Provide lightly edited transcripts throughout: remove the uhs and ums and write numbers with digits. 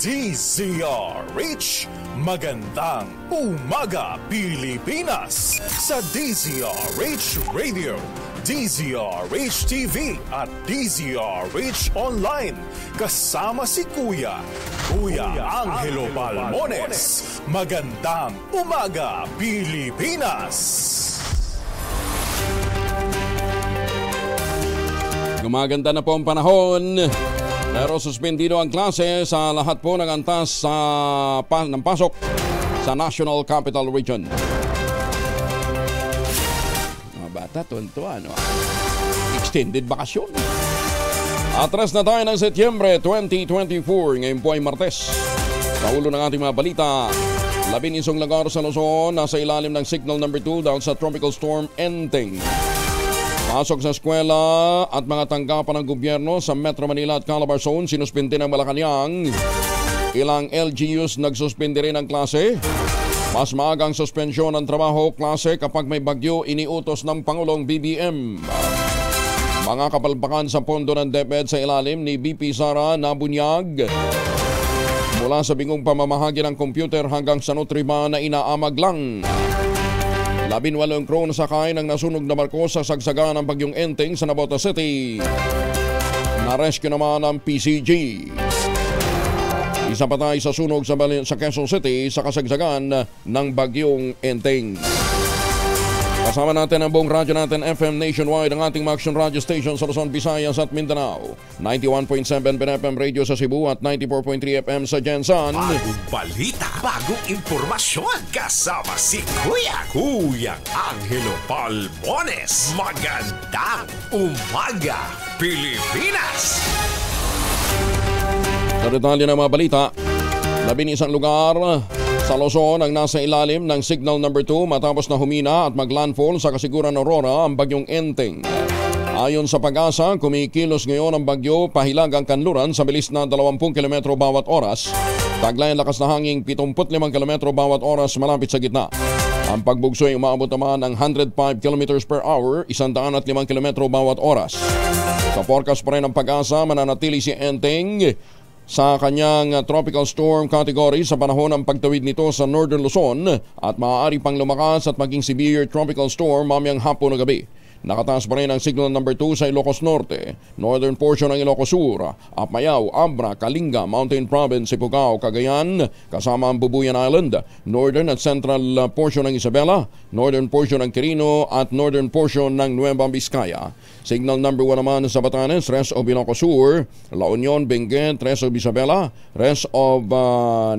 DZRH, magandang umaga Pilipinas sa DZRH Radio, DZRH TV at DZRH Online. Kasama si Kuya Angelo Palmones. Magandang umaga Pilipinas. Gumaganda na po ang panahon, pero suspendido ang klase sa lahat po ng antas ng pasok sa National Capital Region. Mga bata, tuntuan. Extended bakasyon. Atras na tayo ng Setyembre 2024. Ngayon po ay Martes. Sa ulo ng ating mga balita, 11 lugar sa Luzon nasa ilalim ng Signal Number 2 dahil sa Tropical Storm Enteng. Pasok sa eskwela at mga tanggapan ng gobyerno sa Metro Manila at Calabar Zone sinuspindi ng Malacanang. Ilang LGUs nagsuspindi rin ng klase. Mas maagang suspensyon ng trabaho klase kapag may bagyo iniutos ng Pangulong BBM. Mga kapalpakan sa pondo ng DepEd sa ilalim ni BP Sara nabunyag. Mula sa bingong pamamahagi ng computer hanggang sa Nutriba na inaamag lang. 18 crew na sakay ng nasunog na barko sa sagsagan ng bagyong Enteng sa Navotas City. Na-rescue naman ang PCG. Isa patay sa sunog sa Quezon City sa kasagsagan ng bagyong Enteng. Kasama natin ang buong radyo natin FM nationwide, ang ating Action Radio Station sa Luzon, Visayas at Mindanao. 91.7 FM Radio sa Cebu at 94.3 FM sa Jensan. Bagong balita, bagong impormasyon. Kasama si Kuya Angelo Palmones. Magandang umaga, Pilipinas! Sa detalye ng mga balita, 11 lugar sa Luzon ang nasa ilalim ng Signal Number 2 matapos na humina at maglandfall sa kasiguran Aurora ang bagyong Enteng. Ayon sa Pag-asa, kumikilos ngayon ang bagyo pahilag ang kanluran sa bilis na 20 km bawat oras. Taglay ang lakas na hangin 75 km bawat oras malapit sa gitna. Ang pagbugso ay umaabot naman ng 105 km per hour, 105 km bawat oras. Sa forecast pa rin ng Pag-asa, mananatili si Enteng sa kanyang tropical storm category sa panahon ng pagtawid nito sa Northern Luzon at maaari pang lumakas at maging severe tropical storm mamayang hapon o gabi. Nakataas pa rin ang Signal Number 2 sa Ilocos Norte, northern portion ng Ilocos Sur, Apayao, Abra, Kalinga, Mountain Province, Ifugao, Cagayan, kasama ang Bubuyan Island, northern at central portion ng Isabela, northern portion ng Quirino at northern portion ng Nueva Vizcaya. Signal Number 1 naman sa Batanes, rest of Ilocos Sur, La Union, Benguet, rest of Isabela, rest of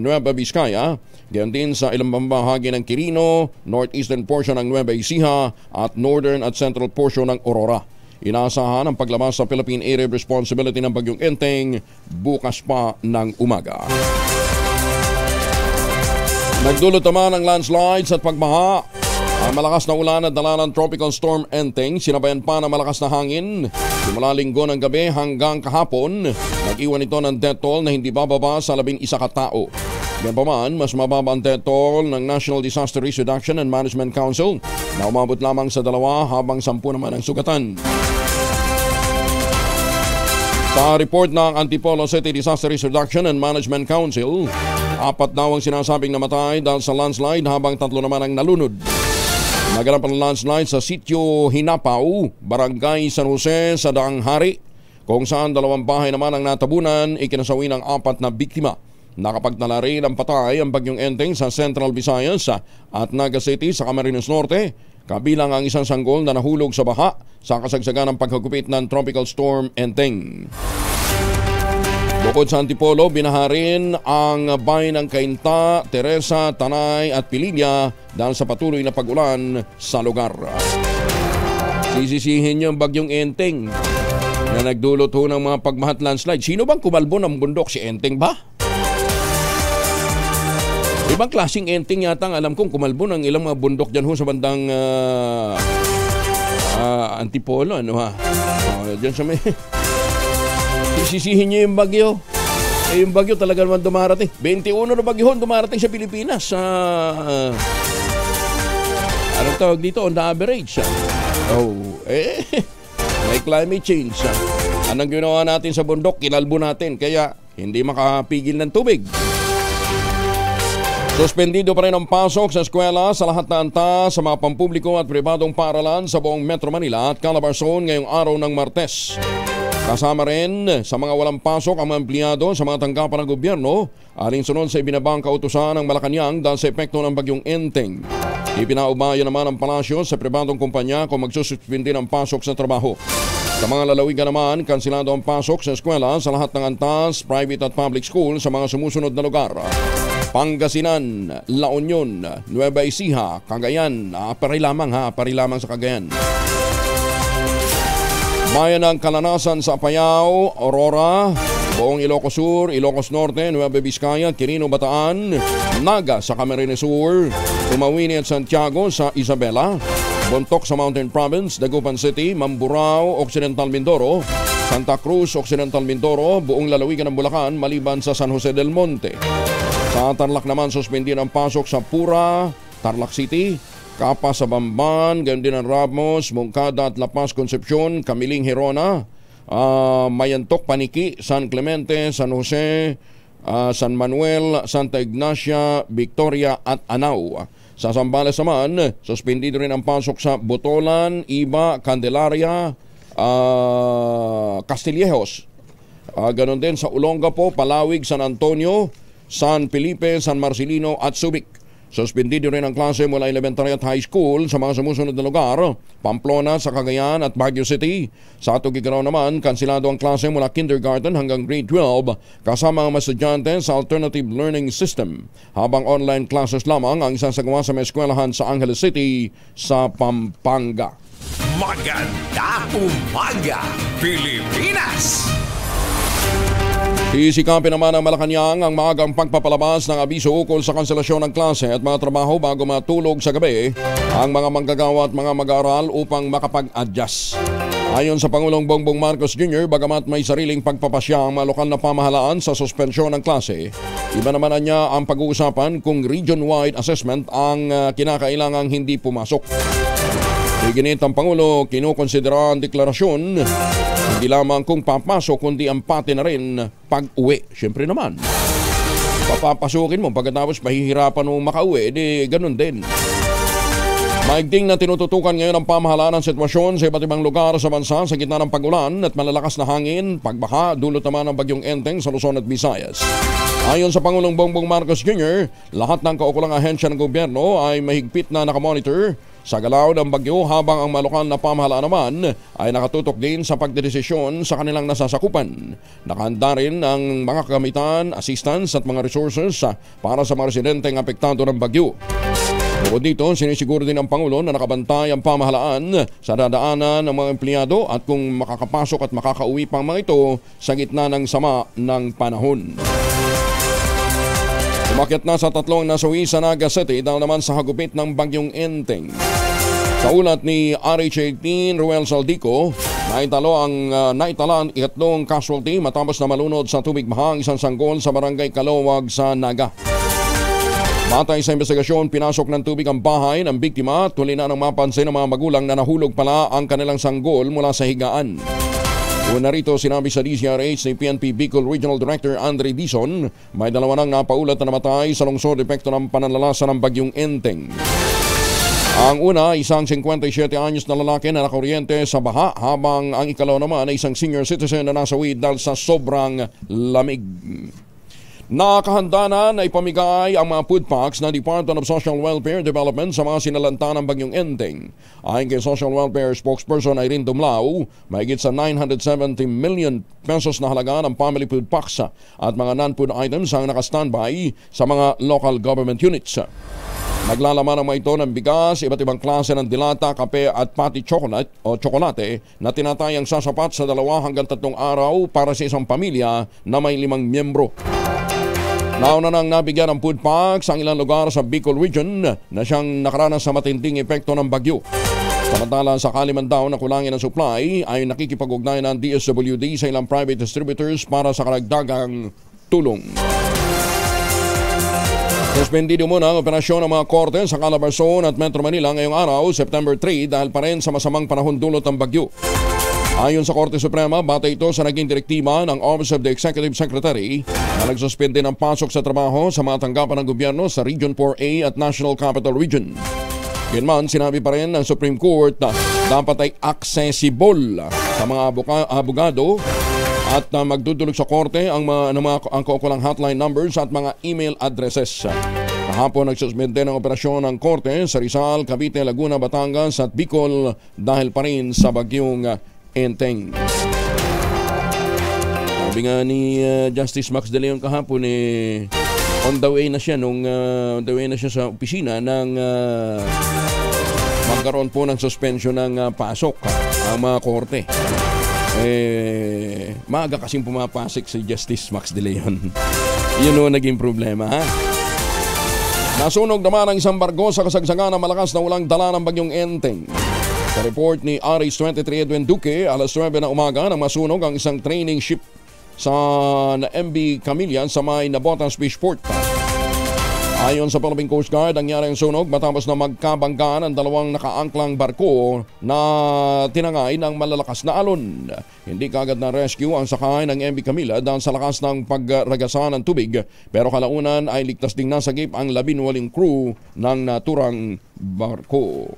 Nueva Vizcaya, gayon din sa ilang bahagi ng Quirino, northeastern portion ng Nueva Ecija at northern at central portion ng Aurora. Inaasahan ang paglabas sa Philippine Area of Responsibility ng bagyong Enteng bukas pa ng umaga. Nagdulot naman ang landslides at pagbaha. Ang malakas na ulan at dala ng Tropical Storm Enteng, sinabayan pa ng malakas na hangin. Simula linggo ng gabi hanggang kahapon, nag-iwan ito ng death toll na hindi bababa sa 11 katao. Ganyan pa man, mas mababa ang death toll ng National Disaster Risk Reduction and Management Council na umabot lamang sa 2 habang 10 naman ang sugatan. Sa report ng Antipolo City Disaster Risk Reduction and Management Council, 4 daw ang sinasabing namatay dahil sa landslide habang 3 naman ang nalunod. Naganap ang landslide sa Sitio Hinapaw, Barangay San Jose sa Daang Hari, kung saan 2 bahay naman ang natabunan, ikinasawi ng 4 na biktima. Nakapagtala rin ang patay ang bagyong Enteng sa Central Visayas at Naga City sa Camarines Norte, kabilang ang isang sanggol na nahulog sa baha sa kasagsagan ng pagkagupit ng Tropical Storm Enteng. Bukod sa Antipolo, binaha rin ang bayan ng Cainta, Teresa, Tanay at Pilinya dahil sa patuloy na pag-ulan sa lugar. Sisisihin niyo ang bagyong Enteng na nagdulot ho ng mga pagmahat landslide. Sino bang kumalbo ng bundok? Si Enteng ba? Ibang klaseng Enteng yata ang alam kong kumalbo ng ilang mga bundok dyan ho sa bandang Antipolo. Ano ha? Dyan sa may... Sisihin niyo yung bagyo. Yung bagyo talaga naman dumarating. 21 na bagyo dumarating sa Pilipinas. Anong tawag dito? On the average. May climate change. Anong ginawa natin sa bundok? Kinalbo natin. Kaya hindi makapigil ng tubig. Suspendido pa rin ang pasok sa eskwela sa lahat na anta sa mga pampubliko at pribadong paaralan sa buong Metro Manila at Calabarzon ngayong araw ng Martes. Kasama rin sa mga walang pasok ang mga empleyado sa mga tanggapan ng gobyerno alinsunod sa ibinabang kautusan ng Malacanang dahil sa epekto ng bagyong Enteng. Ipinaubayan naman ang palasyo sa pribadong kumpanya kung magsususpindi ng pasok sa trabaho. Sa mga lalawigan naman, kansilado ang pasok sa eskwela sa lahat ng antas, private at public school sa mga sumusunod na lugar. Pangasinan, La Union, Nueva Ecija, Cagayan, pari lamang sa Cagayan. Bayan ng Kalanasan sa Apayao, Aurora, buong Ilocos Sur, Ilocos Norte, Nueva Vizcaya, Quirino, Bataan, Naga sa Camarines Sur, Tumawini at Santiago sa Isabela, Bontoc sa Mountain Province, Dagupan City, Mamburao, Occidental Mindoro, Santa Cruz, Occidental Mindoro, buong lalawigan ng Bulacan maliban sa San Jose del Monte. Sa Tarlac naman, suspendin ang pasok sa Pura, Tarlac City, Capa sa Bamban, gayon din ang Ramos, Moncada at La Paz, Concepcion, Camiling, Hirona, Mayantok, Paniki, San Clemente, San Jose, San Manuel, Santa Ignacia, Victoria at Anao. Sa Zambales naman, suspendido rin ang pasok sa Botolan, Iba, Candelaria, Castillejos. Ganon din sa Olongapo, Palawig, San Antonio, San Felipe, San Marcelino at Subic. Suspendido rin ang klase mula elementary at high school sa mga sumusunod na lugar, Pamplona sa Cagayan at Baguio City. Sa Tugigaraw naman, kansilado ang klase mula kindergarten hanggang grade 12 kasama ang mga estudyante sa Alternative Learning System, habang online classes lamang ang isasagawa sa mga eskwelahan sa Angeles City sa Pampanga. Magandang umaga, Pilipinas! Isikapin naman ng Malacanang ang maagang pagpapalabas ng abiso ukol sa kanselasyon ng klase at mga trabaho bago matulog sa gabi ang mga manggagawa at mga mag-aaral upang makapag-adjust. Ayon sa Pangulong Bongbong Marcos Jr., bagamat may sariling pagpapasya ang mga lokal na pamahalaan sa suspensyon ng klase, iba naman niya ang pag-uusapan kung region-wide assessment ang kinakailangang hindi pumasok. Iginit ang Pangulo, kinukonsidera ang deklarasyon hindi lamang kung papasok kundi ang pati na rin pag-uwi. Siyempre naman, papapasukin mo pagkatapos mahihirapan mo makauwi, ganun din. Maigting na tinututukan ngayon ang pamahalaan ng sitwasyon sa iba't ibang lugar sa bansa sa gitna ng pag-ulan at malalakas na hangin, pagbaha, dulot naman ng bagyong Enteng sa Luzon at Visayas. Ayon sa Pangulong Bongbong Marcos Jr., lahat ng kaukulang ahensya ng gobyerno ay mahigpit na nakamonitor sa galaw ng bagyo habang ang malokal na pamahalaan naman ay nakatutok din sa pagdedesisyon sa kanilang nasasakupan. Nakahanda rin ang mga kagamitan, assistance at mga resources para sa mga residenteng apektado ng bagyo. Bukod dito, sinisiguro din ng Pangulo na nakabantay ang pamahalaan sa dadaanan ng mga empleyado at kung makakapasok at makakauwi pang mga ito sa gitna ng sama ng panahon. Umakyat na sa tatlong nasawi sa Naga City dahil naman sa hagupit ng bagyong Enteng. Sa ulat ni RH18 Ruel Saldico, naitala ang ikatlong casualty matapos na malunod sa tubig bahang isang sanggol sa barangay Kalawag sa Naga. Batay sa investigasyon, pinasok ng tubig ang bahay ng biktima at huli na nang mapansin ng mga magulang na nahulog pala ang kanilang sanggol mula sa higaan. Una rito, sinabi sa DZRH ni PNP Bicol Regional Director Andre Dizon, may dalawa nang napaulat na namatay sa lungsod epekto ng pananalasa ng bagyong Enteng. Ang una, isang 57 anyos na lalaki na nakuryente sa baha, habang ang ikalawa naman ay isang senior citizen na nasawi dahil sa sobrang lamig. Nakahanda na ipamigay ang mga food packs ng Department of Social Welfare Development sa mga sinalanta ng bagyong Enteng. Ayon kay Social Welfare spokesperson Irene Dumlao, mahigit sa 970 million pesos na halaga ng family food packs at mga non-food items ang nakastandby sa mga local government units. Naglalaman ang mga ito ng bigas, iba't ibang klase ng dilata, kape at pati chocolate o tsokolate na tinatayang sasapat sa 2 hanggang 3 araw para sa isang pamilya na may 5 miyembro. Nauna nang nabigyan ng food packs ang ilang lugar sa Bicol Region na siyang nakaranas sa matinding epekto ng bagyo. Samantala sa Kalimandao na kulangin ng supply ay nakikipag-ugnayan ng DSWD sa ilang private distributors para sa karagdagang tulong. Suspendido muna ang operasyon ng mga korte sa Calabarzon at Metro Manila ngayong araw, September 3, dahil pa rin sa masamang panahon dulot ng bagyo. Ayon sa Korte Suprema, batay ito sa naging direktiba ng Office of the Executive Secretary na nagsuspende ng pasok sa trabaho sa mga tanggapan ng gobyerno sa Region 4A at National Capital Region. Gayunman, sinabi pa rin ng Supreme Court na dapat ay accessible sa mga abogado at magdudulog sa korte ang kaukulang hotline numbers at mga email addresses. Kahapon nagsuspende ng operasyon ng korte sa Rizal, Cavite, Laguna, Batangas at Bicol dahil pa rin sa bagyong Enteng. Sabi nga ni Justice Max De Leon kahapon on the way na siya sa opisina ng magkaroon po ng suspension ng pasok ang mga korte. Maaga kasing pumapasok si Justice Max De Leon. Yun o naging problema, ha? Nasunog naman ang isang barko sa kasagsagan ng malakas na ulang dala ng bagyong Enteng. Sa report ni Aris 23 Edwin Duque, alas 9 na umaga nang masunog ang isang training ship sa MB Camillian sa may Nabotas Fishport. Ayon sa Philippine Coast Guard, nangyari ang sunog matapos na magkabanggaan ang dalawang nakaangklang barko na tinangay ng malalakas na alon. Hindi kaagad na rescue ang sakay ng MB Camilla dahil sa lakas ng pagragasa ng tubig, pero kalaunan ay ligtas ding nasagip ang 18 crew ng naturang barko.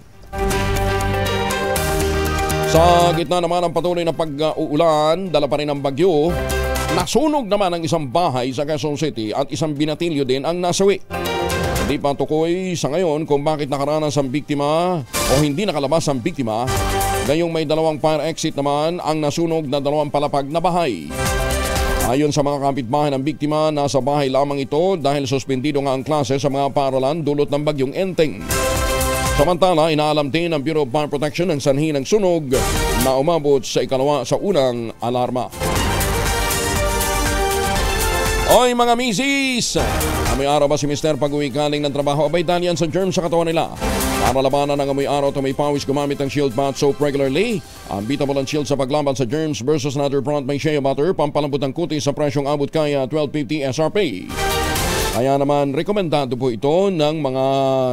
Sa gitna naman ng patuloy na pag-uulan, dala pa rin ng bagyo, nasunog naman ang isang bahay sa Quezon City at isang binatilyo din ang nasawi. Hindi pa tukoy sa ngayon kung bakit nakaranas ang biktima o hindi nakalabas ang biktima. Gayong may dalawang fire exit naman ang nasunog na dalawang palapag na bahay. Ayon sa mga kapitbahay ng biktima, nasa bahay lamang ito dahil suspendido nga ang klase sa mga paaralan dulot ng bagyong Enteng. Samantala, inaalam din ng Bureau of Fire Protection ang sanhi ng sunog na umabot sa unang alarma. Oy mga misis! Amoy araw ba si Mr. pag-uwi galing ng trabaho? Abay dalian sa germs sa katawan nila. Para labanan ng amoy araw at may pawis, gumamit ng Shield Bath Soap regularly. Ang beatable and shield sa paglaban sa germs versus another front may shea butter, pampalambot ng kutis sa presyong abot kaya 12.50 SRP. Kaya naman, rekomendado po ito ng mga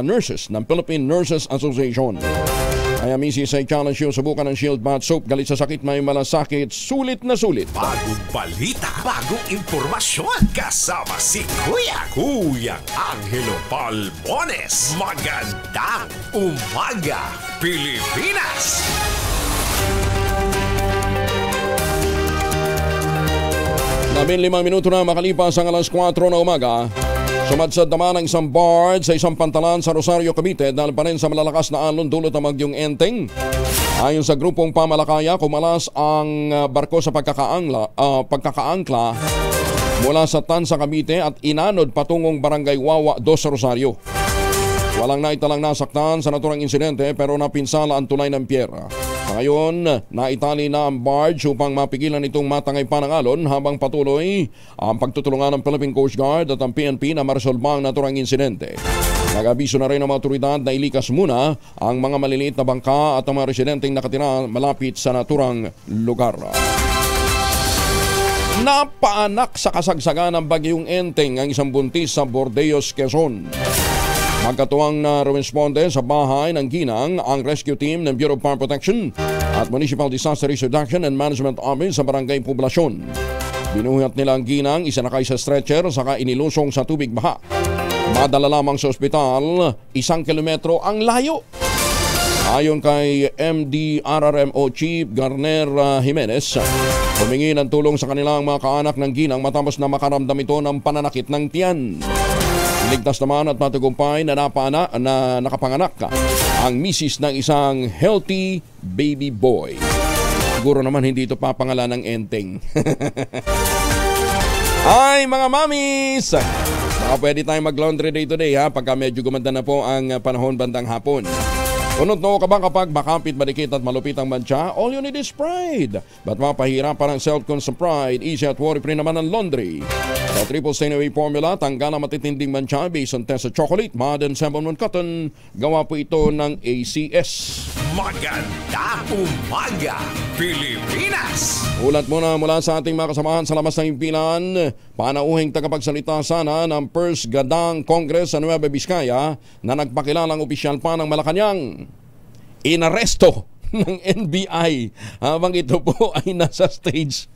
nurses ng Philippine Nurses Association. Kaya misis ay challenge yung subukan ng Shield Bath Soap. Galit sa sakit, may malasakit, sulit na sulit. Bagong balita, bagong impormasyon. Kasama si Kuya Angelo Palmones. Magandang umaga, Pilipinas! Labing 5 minuto na makalipas ang alas 4 na umaga. Sumadsad naman ang isang barge sa isang pantalan sa Rosario, Cavite dahil pa rin sa malalakas na alon dulot ng bagyong Enteng. Ayon sa grupong pamalakaya, kumalas ang barko sa pagkakaangkla mula sa Tansa, Cavite at inanod patungong Barangay Wawa 2 sa Rosario. Walang naitalang nasaktan sa naturang insidente pero napinsala ang tulay ng pyera. Ngayon, naitali na ang barge upang mapigilan itong matangay pa ng alon habang patuloy ang pagtutulungan ng Philippine Coast Guard at ang PNP na maresolba ang naturang insidente. Nag-abiso na rin ang mga otoridad na ilikas muna ang mga maliliit na bangka at ang mga residenteng nakatira malapit sa naturang lugar. Napaanak sa kasagsagan ng bagyong Enteng ang isang buntis sa Bordeos, Quezon. Magkatuwang na responde sa bahay ng ginang ang rescue team ng Bureau of Fire Protection at Municipal Disaster Risk Reduction and Management Office sa Barangay Poblasyon. Binuhat nila ang ginang, isinakay sa stretcher saka inilusong sa tubig baha. Madala lamang sa ospital, 1 kilometro ang layo. Ayon kay MDRRMO Chief Garner Jimenez, humingi ng tulong sa kanilang mga kaanak ng ginang matapos na makaramdam ito ng pananakit ng tiyan. Ligtas naman at matagumpay na nakapanganak ang misis ng isang healthy baby boy. Siguro naman hindi ito papangalan ng Enteng. Ay mga mamis! Baka pwede tayong mag-laundry day today ha, pagka medyo gumanda na po ang panahon bandang hapon. Unod no ka ba kapag makapit, madikit at malupit ang mancha? All you need is Pride. Ba't mapahirapan ang self-con sa Pride? Easy at worry-free naman ang laundry. Sa triple stain away formula, tanggal ang matitinding mancha based on test sa chocolate, mud and sample cotton. Gawa po ito ng ACS. Magandang umaga, Pilipinas! Ulat mula sa ating mga kasamahan sa labas ng impilan. Panauhing tagapagsalita sana ng First Gadang Congress sa Nueva Vizcaya na nagpakilalang opisyal pa ng Malacanang. Inaresto ng NBI habang ito po ay nasa stage.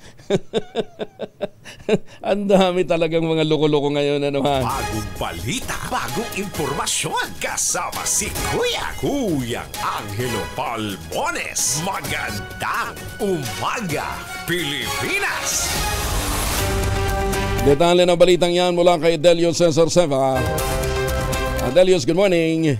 Ang dami talagang mga loko-loko ngayon. Bagong balita, bagong impormasyon. Kasama si Kuyang Angelo Palmones. Magandang umaga, Pilipinas! Detalye ng balitang yan mula kay Delios Cesar Seva. Delios, good morning.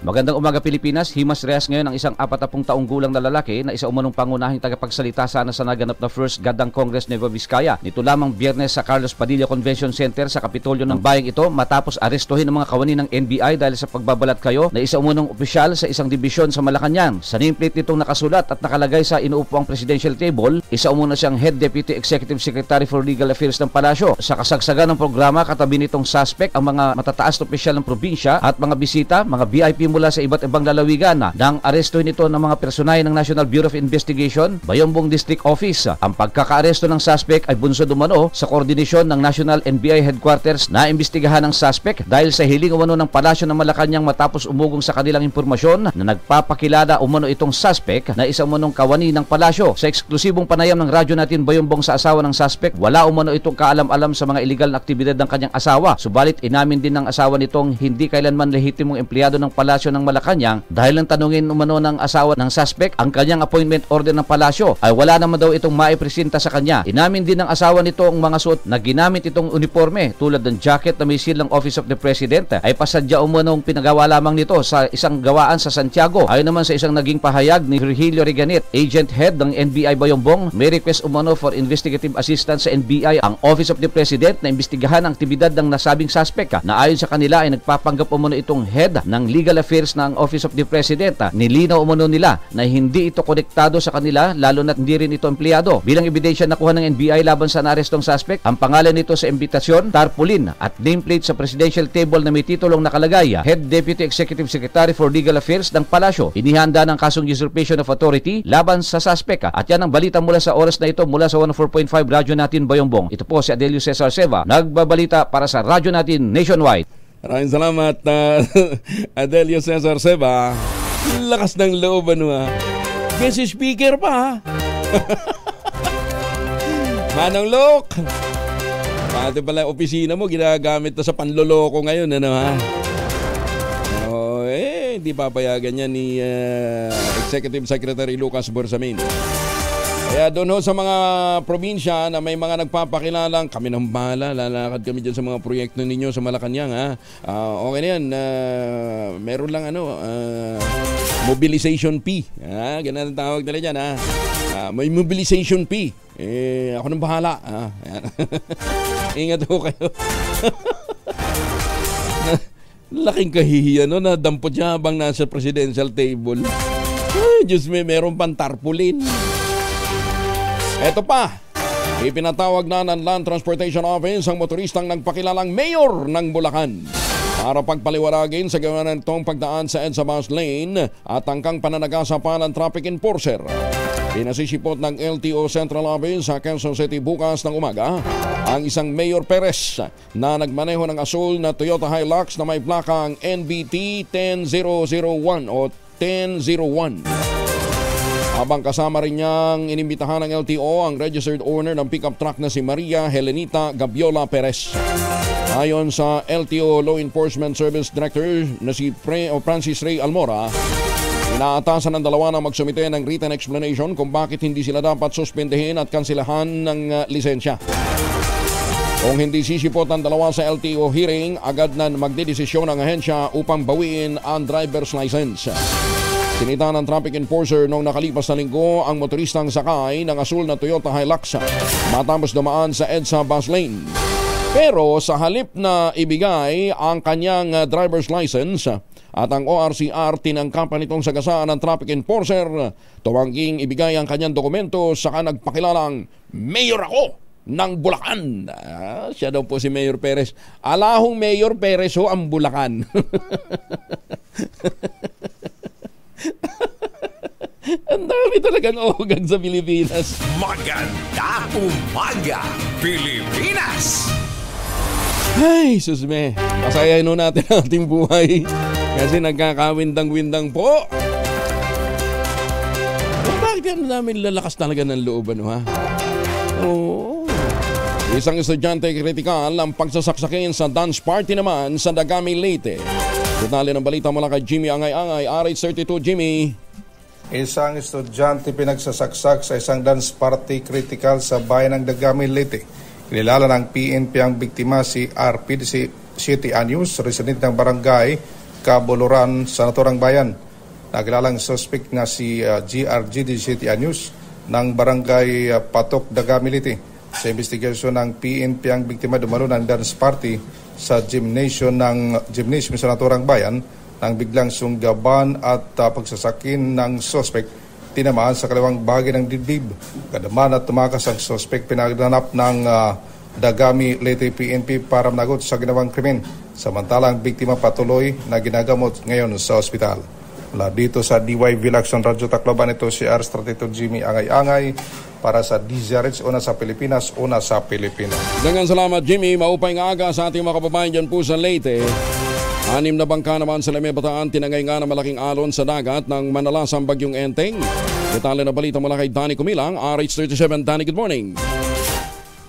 Magandang umaga Pilipinas. Himas rehas ngayon ang isang 40 taong gulang na lalaki na isa umanong pangunahing tagapagsalita sana sa naganap na First Gadang Congress Nueva Vizcaya. Nito lamang Biyernes sa Carlos Padilla Convention Center sa Kapitolyo ng bayang ito matapos arestuhin ng mga kawani ng NBI dahil sa pagbabalat kayo na isa umanong opisyal sa isang dibisyon sa Malacanang. Sa nameplate nitong nakasulat at nakalagay sa inuupuang presidential table, isa umano siyang Head Deputy Executive Secretary for Legal Affairs ng Palasyo. Sa kasagsagan ng programa, katabi nitong suspect ang mga matataas na opisyal ng probinsya at mga bisita, mga VIP mula sa iba't ibang lalawigan nang arestuhin ito ng mga personahe ng National Bureau of Investigation, Bayombong District Office. Ang pagkakaaresto ng suspect ay bunsod umano sa koordinasyon ng National NBI Headquarters na imbestigahan ng suspect dahil sa hiling umano ng Palasyo ng Malacanang matapos umugong sa kanilang impormasyon na nagpapakilala umano itong suspect na isa umanong kawani ng Palasyo. Sa eksklusibong panayam ng radyo natin Bayombong sa asawa ng suspect, wala umano itong kaalam-alam sa mga illegal na aktibidad ng kanyang asawa. Subalit inamin din ng asawa nitong hindi kailanman lehitimong empleyado ng Palasyo ng Malacanang dahil ang tanungin umano ng asawa ng suspect ang kanyang appointment order ng Palasyo ay wala naman daw itong maipresenta sa kanya. Inamin din ng asawa nito ang mga suot na ginamit itong uniforme tulad ng jacket na may seal ng Office of the President ay pasadya umanong pinagawa lamang nito sa isang gawaan sa Santiago. Ayon naman sa isang naging pahayag ni Virgilio Reganit, agent head ng NBI Bayombong, may request umano for investigative assistance sa NBI ang Office of the President na imbestigahan ang aktibidad ng nasabing suspect na ayon sa kanila ay nagpapanggap umano itong head ng legal affairs ng Office of the President. Nilinaw umano nila na hindi ito konektado sa kanila lalo na't hindi rin ito empleyado. Bilang ebidensya nakuha ng NBI laban sa naarestong suspect, ang pangalan nito sa imbitasyon, tarpaulin at nameplate sa presidential table na may titulong nakalagay Head Deputy Executive Secretary for Legal Affairs ng Palasyo. Inihanda ng kasong usurpation of authority laban sa suspect. At yan ang balita mula sa oras na ito mula sa 104.5 radyo natin Bayombong. Ito po si Adelio Cesar Seva, nagbabalita para sa radyo natin nationwide. Maraming salamat, Adelio Cesar Seva. Lakas ng loob, Guest speaker pa, Manong Lok. Pati pala opisina mo, ginagamit na sa panloloko ngayon, hindi papayagan yan ni Executive Secretary Lucas Borsamin. Kaya doon sa mga probinsya na may mga nagpapakilalang kami ng bahala, lalakad kami dyan sa mga proyekto ninyo sa Malacanang, okay na yan, meron lang mobilization fee, ganun ang tawag nila dyan, may mobilization fee, ako nang bahala, ingat ho kayo. Laking kahihiyan na dampot siya habang nasa presidential table. Ay, Diyos me, meron pang tarpaulin. Eto pa, ipinatawag na ng Land Transportation Office ang motoristang nagpakilalang mayor ng Bulacan para pagpaliwanagin sa gawa ng itong pagdaan sa EDSA bus lane at tangkang pananagasa pa ng traffic enforcer. Pinasisipot ng LTO Central Office sa Quezon City bukas ng umaga ang isang Mayor Perez na nagmaneho ng asul na Toyota Hilux na may plakang NBT 10001 o 1001. Habang kasama rin niyang inimbitahan ng LTO ang registered owner ng pickup truck na si Maria Helenita Gabiola Perez. Ayon sa LTO Law Enforcement Service Director na si Francis Ray Almora, inaatasan ng dalawa na magsumite ng written explanation kung bakit hindi sila dapat suspendehin at kansilahan ng lisensya. Kung hindi sisipot ang dalawa sa LTO hearing, agad na magdedesisyon ang ahensya upang bawiin ang driver's license. Sinita ng traffic enforcer noong nakalipas na linggo ang motoristang sakay ng asul na Toyota Hilux matapos dumaan sa EDSA bus lane. Pero sa halip na ibigay ang kanyang driver's license at ang ORCR, tinangkapan nitong sagasaan ng traffic enforcer. Tumangging ibigay ang kanyang dokumento saka nagpakilalang mayor ako ng Bulacan. Siya daw po si Mayor Perez. Alahong Mayor Perez ho ang Bulacan. Ang dami talagang ogang sa Pilipinas. Magandang umaga, Pilipinas! Ay, susme. Pasayahin natin ang ating buhay kasi nagkakawindang-windang po. bigyan namin lalakas talaga ng loob, ano ha? Oo. Isang estudyante kritikal ang pagsasaksakin sa dance party naman sa Dagami, Leyte. Detalye ng balita mula kay Jimmy Angay-Angay, RH32. Jimmy. Isang estudyante pinagsasaksak sa isang dance party critical sa bayan ng Dagami, Leyte. Kinilala ng PNP ang biktima si RPD City Anyus, resident ng barangay Kabuluran sa naturang bayan. Nakilalang suspect na si GRGD City Anyus ng barangay Patok, Dagami, Leyte. Sa investigasyon ng PNP, ang biktima dumalo ng dance party sa gymnasium sa naturang bayan nang biglang sunggaban at pagsasakin ng suspect. Tinamaan sa kaliwang bahagi ng dibdib. Kadaman at tumakas ang suspect, pinagdanap ng Dagami, Leyte PNP para managot sa ginawang krimen. Samantalang biktima patuloy na ginagamot ngayon sa ospital. Mula dito sa DYV Lacson Radyo Tacloban, ito si R32 Jimmy Angay-Angay para sa DZRH, una sa Pilipinas, una sa Pilipinas. Dengan salamat, Jimmy. Maupay nga aga sa ating mga kababayan dyan po sa Leyte. 6 na bangka naman sa Limay Bataan, tinangay nga na malaking alon sa dagat ng manalasang bagyong Enteng. Detalye na balita mula kay Danny Kumilang, RH37. Danny, good morning.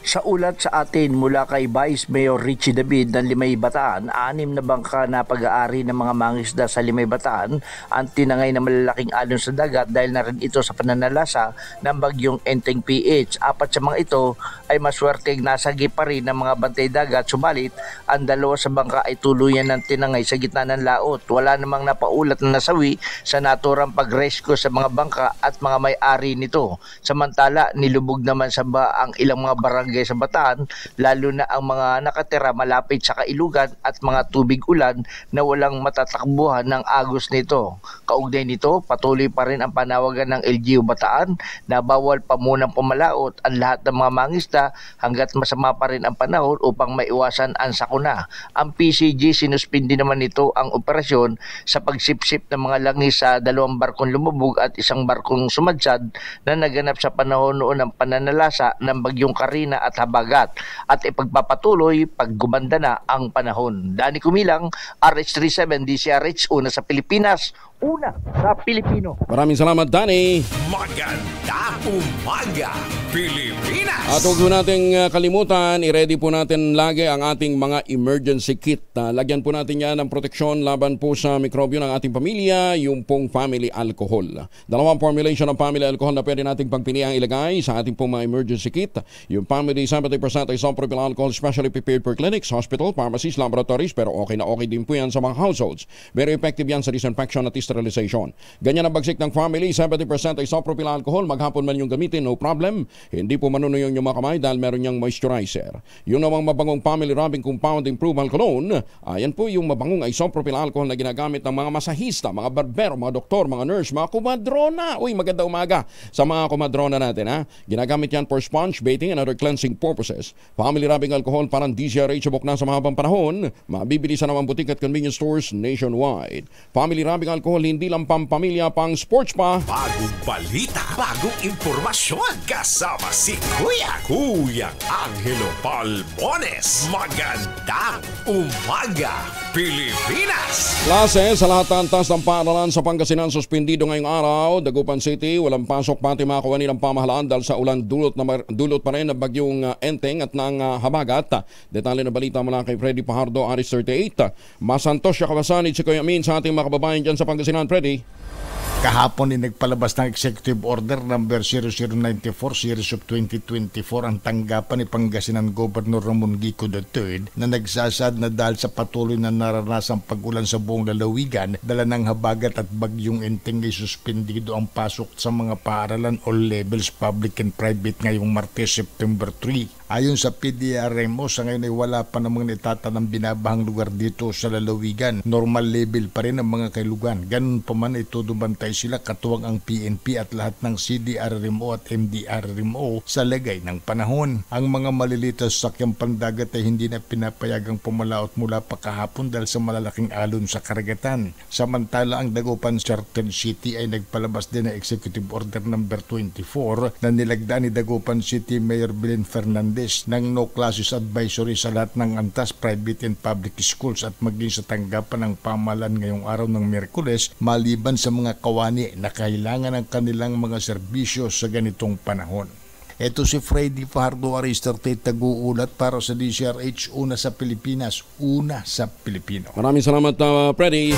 Sa ulat sa atin mula kay Vice Mayor Richie David ng Limay Bataan, 6 na bangka na pag-aari ng mga mangisda sa Limay Bataan ang tinangay na malalaking alon sa dagat dahil na rin ito sa pananalasa ng bagyong Enteng PH. 4 sa mga ito ay maswerteng nasagip pa rin ng mga bantay dagat, subalit ang 2 sa bangka ay tuluyan ng tinangay sa gitna ng laot. Wala namang napaulat na nasawi sa naturang pag-rescue sa mga bangka at mga may-ari nito. Samantala, nilubog naman sa ang ilang mga barangay sa Bataan, lalo na ang mga nakatira malapit sa kailugan at mga tubig ulan na walang matatakbuhan ng agos nito. Kaugnay nito, patuloy pa rin ang panawagan ng LGU Bataan na bawal pa munang pumalaot ang lahat ng mga mangisda hanggat masama pa rin ang panahon upang maiwasan ang sakuna. Ang PCG sinuspindi naman nito ang operasyon sa pagsipsip ng mga langis sa 2 barkong lumubog at 1 barkong sumadsad na naganap sa panahon noon ng pananalasa ng bagyong Karina at habagat at ipagpapatuloy pag gumanda na ang panahon. Danny Kumilang, RH37 DCRH, una sa Pilipinas, una sa Pilipino. Maraming salamat, Danny. Maganda umaga, Pilipinas! At huwag po nating kalimutan, i-ready po natin lagi ang ating mga emergency kit. Lagyan po natin yan ng proteksyon laban po sa mikrobyo ng ating pamilya, yung pong family alcohol. 2 formulation ng family alcohol na pwede nating pagpiliang ilagay sa ating pong mga emergency kit. Yung family 70% isopropyl alcohol, specially prepared for clinics, hospital, pharmacies, laboratories, pero okay na okay din po yan sa mga households. Very effective yan sa disinfection at sterilization. Ganyan ang bagsik ng family, 70% isopropyl alcohol, maghapon man yung gamitin, no problem. Hindi po manunuyong yung mga kamay dahil meron niyang moisturizer. Yung namang mabangong family rubbing compound improvement cologne, ayan po yung mabangong isopropyl alcohol na ginagamit ng mga masahista, mga barbero, mga doktor, mga nurse, mga kumadrona. Uy, maganda umaga sa mga kumadrona natin, ha? Ginagamit yan for sponge baiting and other cleansing purposes. Family rubbing alcohol parang DZRH subok na sa mahabang panahon, mabibili sa namang butik at convenience stores nationwide. Family rubbing alcohol hindi lang pampamilya, pang sports pa. Bagong balita, bagong impormasyon, kasama si Kuya Angelo Palmones. Magandang umaga, Pilipinas! Klase sa lahat ng antas ng paaralan sa Pangasinan suspendido ngayong araw. Dagupan City, walang pasok pati mga kawani ng pamahalaan dahil sa ulan dulot pa rin ng bagyong Enteng at ng habagat. Detalye na balita mula kay Freddy Pajardo, RH38. Masantos siya kawasanid si Kuya Amin sa ating mga kababayan dyan sa Pangasinan. Freddy. Kahapon ay nagpalabas ng Executive Order number 0094 Series of 2024 ang tanggapan ni Pangasinan Governor Ramon Gico III na nagsasad na dahil sa patuloy na naranasang pag-ulan sa buong lalawigan, dala ng habagat at bagyong Enteng ay suspendido ang pasok sa mga paaralan all levels public and private ngayong Martes, September 3. Ayon sa PDRMO, sa ngayon ay wala pa namang natatanang binabahang lugar dito sa lalawigan. Normal level pa rin ang mga kailugan. Ganun pa man ay todo bantay sila katuwang ang PNP at lahat ng CDRMO at MDRMO sa lagay ng panahon. Ang mga maliliit sa sakyang pandagat ay hindi na pinapayagang pumalaot mula pa kahapon dahil sa malalaking alon sa karagatan. Samantala ang Dagupan Certain City ay nagpalabas din ng Executive Order number 24 na nilagdaan ni Dagupan City Mayor Belen Fernandez ng no classes advisory sa lahat ng antas, private and public schools at maging sa tanggapan ng pamahalaan ngayong araw ng Miyerkules maliban sa mga kawalan ani na kailangan ng kanilang mga serbisyo sa ganitong panahon. Ito si Freddy Fajardo Aristarte, taguulat para sa DCRH, una sa Pilipinas, una sa Pilipino. Maraming salamat, Freddy.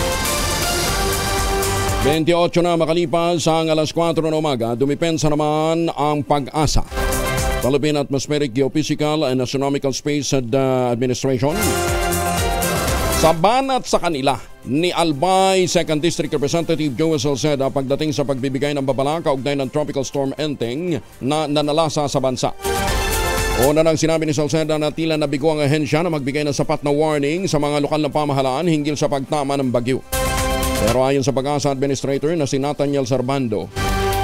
28 na makalipas ang alas 4 ng umaga, dumipensa naman ang Pag-asa. Philippine Atmospheric Geophysical and Astronomical Space Administration. Sa banat sa kanila ni Albay 2nd District Representative Joey Salceda pagdating sa pagbibigay ng babala kaugnay ng Tropical Storm Enteng na nanalasa sa bansa. Una nang sinabi ni Salceda na tila nabigo ang ahensya na magbigay ng sapat na warning sa mga lokal na pamahalaan hinggil sa pagtama ng bagyo. Pero ayon sa Pag-asa Administrator na si Nathaniel Sarbando,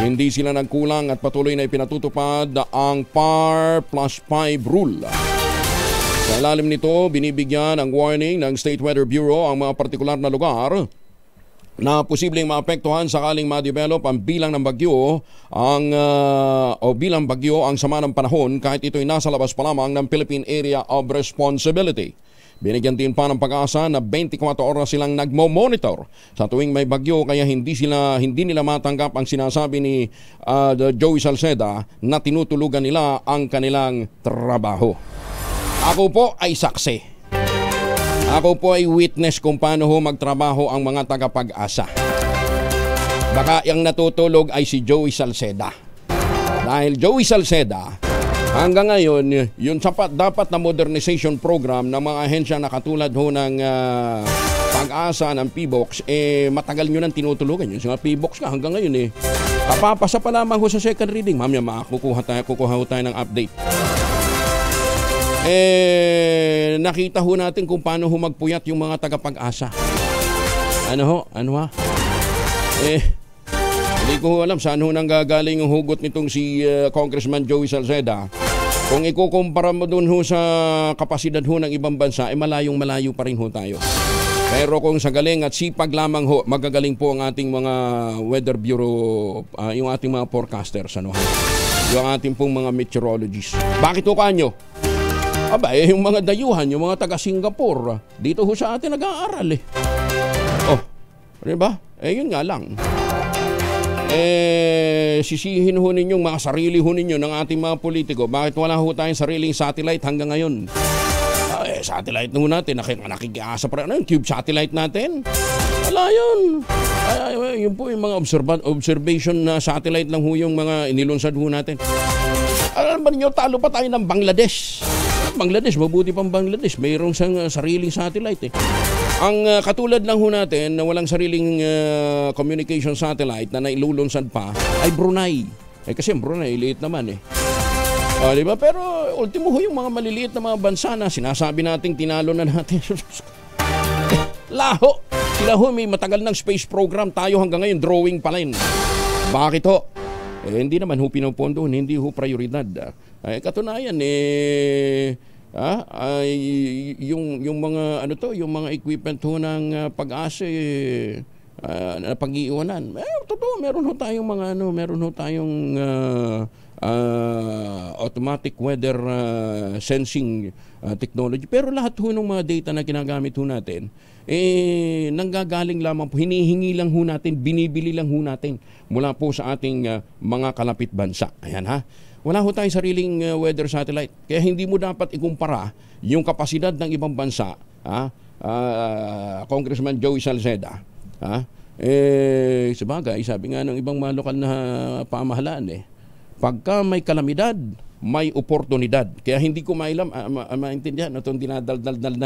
hindi sila nagkulang at patuloy na ipinatutupad ang PAR plus 5 rule. Sa ilalim nito, binibigyan ang warning ng State Weather Bureau ang mga partikular na lugar na posibleng maapektuhan sakaling ma-develop ang bilang ng bagyo bilang bagyo ang sama ng panahon kahit ito'y nasa labas pa lamang ng Philippine Area of Responsibility. Binigyan din pa ng Pag-asa na 24 oras silang nagmo-monitor sa tuwing may bagyo kaya hindi nila matanggap ang sinasabi ni Joey Salceda na tinutulugan nila ang kanilang trabaho. Ako po ay saksi. Ako po ay witness kung paano magtrabaho ang mga taga-Pag-asa. Baka yung natutulog ay si Joey Salceda. Dahil Joey Salceda, hanggang ngayon, yung dapat na modernization program ng mga ahensya na katulad ng Pag-asa ng PBOX, matagal nyo nang tinutulugan yun. Sa PBOX nga hanggang ngayon kapapasa pa lamang sa second reading. Mamaya kukuha tayo ng update. Nakita natin kung paano magpuyat yung mga taga-Pag-asa. Ano ha? Hindi ko alam saan nang gagaling yung hugot nitong si Congressman Joey Salceda. Kung ikukumpara mo dun sa kapasidad ng ibang bansa, malayong-malayo pa rin tayo. Pero kung sa galing at sipag lamang magagaling po ang ating mga Weather Bureau, yung ating mga forecasters, yung ating pong mga meteorologists. Bakit kanyo? Yung mga dayuhan, yung mga taga Singapore, dito sa atin nag-aaral diba? Yun nga lang. Sisihin ninyong mga sarili ninyo ng ating mga politiko. Bakit wala tayong sariling satellite hanggang ngayon? Satellite natin, nakikiasa pa rin. Cube satellite natin? Wala yun. Yun po yung mga observation na satellite lang yung mga inilunsad natin. Alam ba ninyo, talo pa tayo ng Bangladesh. Bangladesh, mabuti pang Bangladesh. Mayroong sariling satellite Ang katulad lang natin na walang sariling communication satellite na nailulunsad pa ay Brunei. Kasi Brunei, liit naman diba? Pero ultimo yung mga maliliit na mga bansa na sinasabi nating tinalo na natin. Laho! Sila may matagal ng space program, tayo hanggang ngayon drawing pa rin. Bakit hindi naman pinupondo, hindi prioridad. Katunayan yung mga yung mga equipment ng Pag-asa na pag-iiwanan. Totoo, meron tayong automatic weather sensing technology. Pero lahat ng mga data na ginagamit natin nanggagaling lamang po, hinihingi lang natin, binibili lang natin mula po sa ating mga kalapit bansa. Ayan wala tayong sariling weather satellite. Kaya hindi mo dapat ikumpara yung kapasidad ng ibang bansa, Congressman Joey Salceda. Sabagay, sabi nga ng ibang mga lokal na pamahalaan, pagka may kalamidad, may oportunidad. Kaya hindi ko maintindihan itong dinadaldal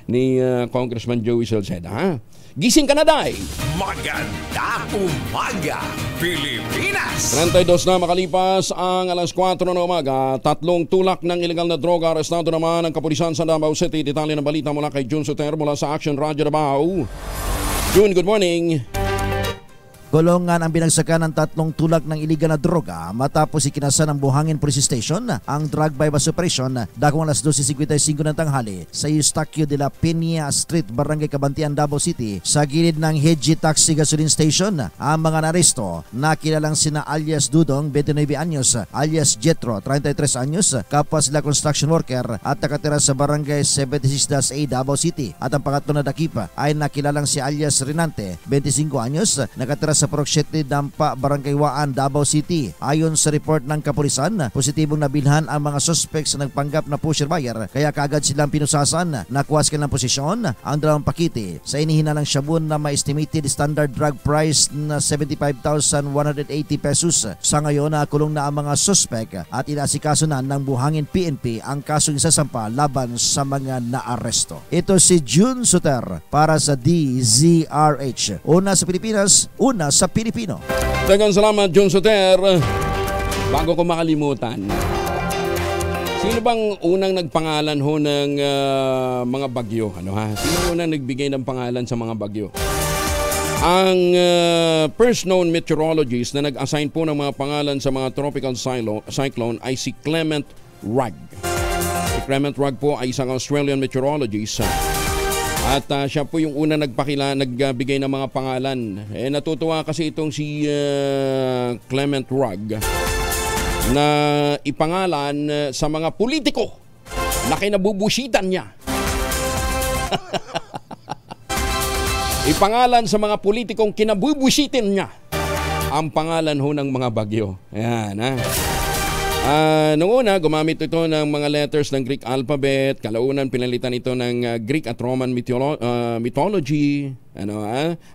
ni Congressman Joey Salceda. Gising ka na, Day! Magandang umaga, Pilipinas! 32 na makalipas ang alas 4 na umaga. 3 tulak ng ilegal na droga. Arestado naman ang kapulisan sa Davao City. Detalye ng balita mula kay June Soter mula sa Action Radio Davao. June, good morning! Golongan ang binagsakan ng 3 tulak ng iligal na droga matapos ikinasan ng Buhangin Police Station ang drug bypass operation dakong alas 12:55 ng tanghali sa Eustaquio de la Peña Street, Barangay Cabantian, Davao City sa gilid ng Heji Taxi Gasoline Station. Ang mga naresto na kilalang sina alias Dudong, 29 anyos, alias Jetro, 33 anyos, kapwa sila construction worker at nakatira sa Barangay 76-A, Davao City. At ang pangatlo na dakip ay nakilalang si alias Renante, 25 anyos, nakatira sa Purok 7 Dampa, Barangay Waan, Davao City. Ayon sa report ng kapulisan, positibong nabilhan ang mga suspect sa nagpanggap na pusher buyer kaya kaagad silang pinusasan. Nakuha sila ng posisyon ang dalawang pakiti sa inihinalang shabu na may estimated standard drug price na 75,180 pesos. Sa ngayon, kulong na ang mga suspect at inaasikaso na ng Buhangin PNP ang kasong isasampa laban sa mga naaresto. Ito si June Suter para sa DZRH. Una sa Pilipinas, una sa Pilipino. Daghang salamat, June Suter. Bago ko makalimutan, sino bang unang nagpangalan ho ng mga bagyo? Sino unang nagbigay ng pangalan sa mga bagyo? Ang first known meteorologist na nag-assign po ng mga pangalan sa mga tropical cyclone ay si Clement Rugg. Si Clement Rugg po ay isang Australian meteorologist. At siya po yung una nagbigay ng mga pangalan. Natutuwa kasi itong si Clement Rugg na ipangalan sa mga politiko na kinabubusitan niya. Ipangalan sa mga politikong kinabubusitin niya ang pangalan ho ng mga bagyo. Ayan, noong una, gumamit ito ng mga letters ng Greek alphabet. Kalaunan, pinalitan ito ng Greek at Roman mythology.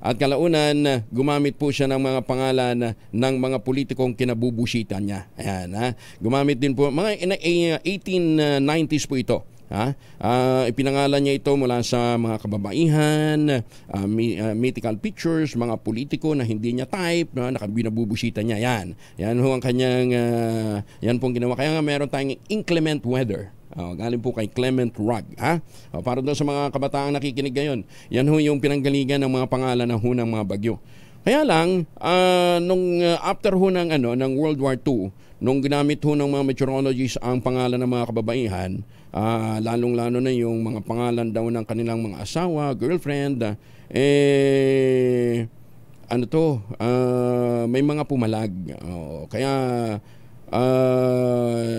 At kalaunan, gumamit po siya ng mga pangalan ng mga politikong kinabubusitan niya. Ayan, gumamit din po, mga 1890s po ito. Ipinangalan niya ito mula sa mga kababaihan, mythical pictures, mga politiko na hindi niya type, nakabinabubusita niya. Yan ho ang kanyang, yan pong ginawa. Kaya nga meron tayong inclement weather. Galing po kay Clement Rugg. Para doon sa mga kabataang nakikinig ngayon, yan ho yung pinanggaligan ng mga pangalan ng hunang mga bagyo. Kaya lang, nung after ho ng World War II, nung ginamit ho ng mga meteorologists ang pangalan ng mga kababaihan, lalong-lalo na yung mga pangalan daw ng kanilang mga asawa, girlfriend, may mga pumalag. Kaya,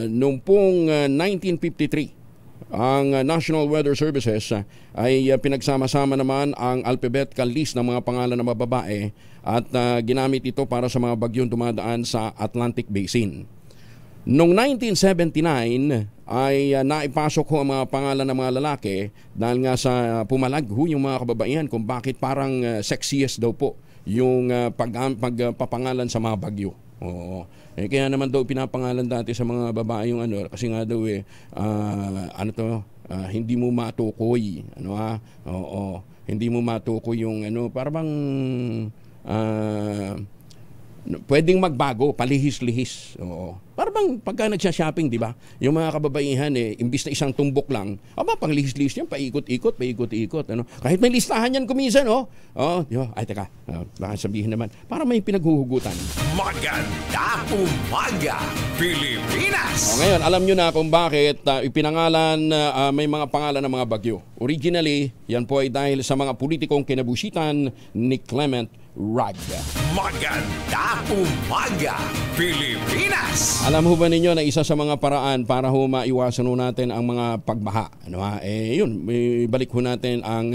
noong pong 1953, ang National Weather Services ay pinagsama-sama naman ang alphabetical list ng mga pangalan ng mga babae at ginamit ito para sa mga bagyong dumadaan sa Atlantic Basin. Noong 1979 ay naipasok ho ang mga pangalan ng mga lalaki dahil nga sa pumalag ho yung mga kababaihan kung bakit parang sexiest daw po yung pagpapangalan sa mga bagyo. Oo. Kaya naman daw pinapangalan dati sa mga babae yung kasi nga daw hindi mo matukoy. Oo. Hindi mo matukoy yung parang pwedeng magbago, palihis-lihis. Oo. Parang pagka nagsha-shopping, di ba? Yung mga kababaihan, imbis na isang tumbok lang, pang lihis-lihis yan, paikot-ikot. Kahit may listahan yan kuminsan, ay, teka, baka sabihin naman, para may pinaghuhugutan. Magandang umaga, Pilipinas! Ngayon, alam nyo na kung bakit ipinangalan, may mga pangalan ng mga bagyo. Originally, yan po ay dahil sa mga politikong kinabusitan ni Clement Rugg. Magandang umaga, Pilipinas! Alam ho ba ninyo na isa sa mga paraan para ho maiwasan ho natin ang mga pagbaha? Balik ho natin ang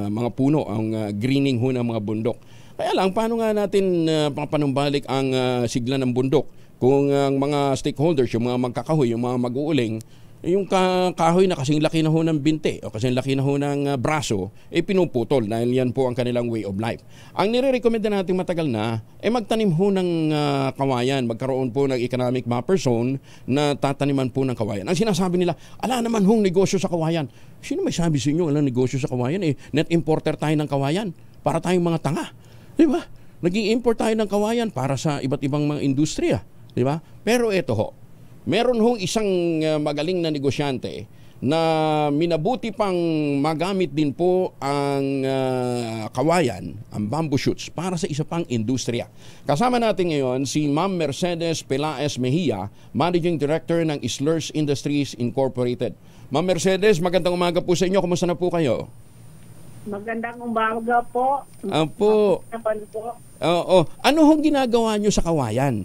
mga puno, ang greening ho ng mga bundok. Kaya lang, paano nga natin papanumbalik ang sigla ng bundok? Kung ang mga stakeholders, yung mga magkakahoy, yung mga mag-uuling, yung kahoy na kasing laki na ho ng binte o kasing laki na ho ng braso, pinuputol dahil yan po ang kanilang way of life. Ang nire-recommend natin matagal na, magtanim ho ng kawayan, magkaroon po ng economic mapper zone na tataniman po ng kawayan. Ang sinasabi nila, ala naman hong negosyo sa kawayan. Sino may sabi sa inyo, ala negosyo sa kawayan? Net importer tayo ng kawayan para tayong mga tanga. Di ba? Naging-import tayo ng kawayan para sa iba't ibang mga industriya. Di ba? Pero ito ho, meron hong isang magaling na negosyante na minabuti pang magamit din po ang kawayan, ang bamboo shoots, para sa isa pang industriya. Kasama natin ngayon si Ma'am Mercedes Pelaez Mejia, Managing Director ng Slurs Industries Incorporated. Ma'am Mercedes, magandang umaga po sa inyo. Kumusta na po kayo? Magandang umaga po. Apo. Oo. Ano hong ginagawa nyo sa kawayan?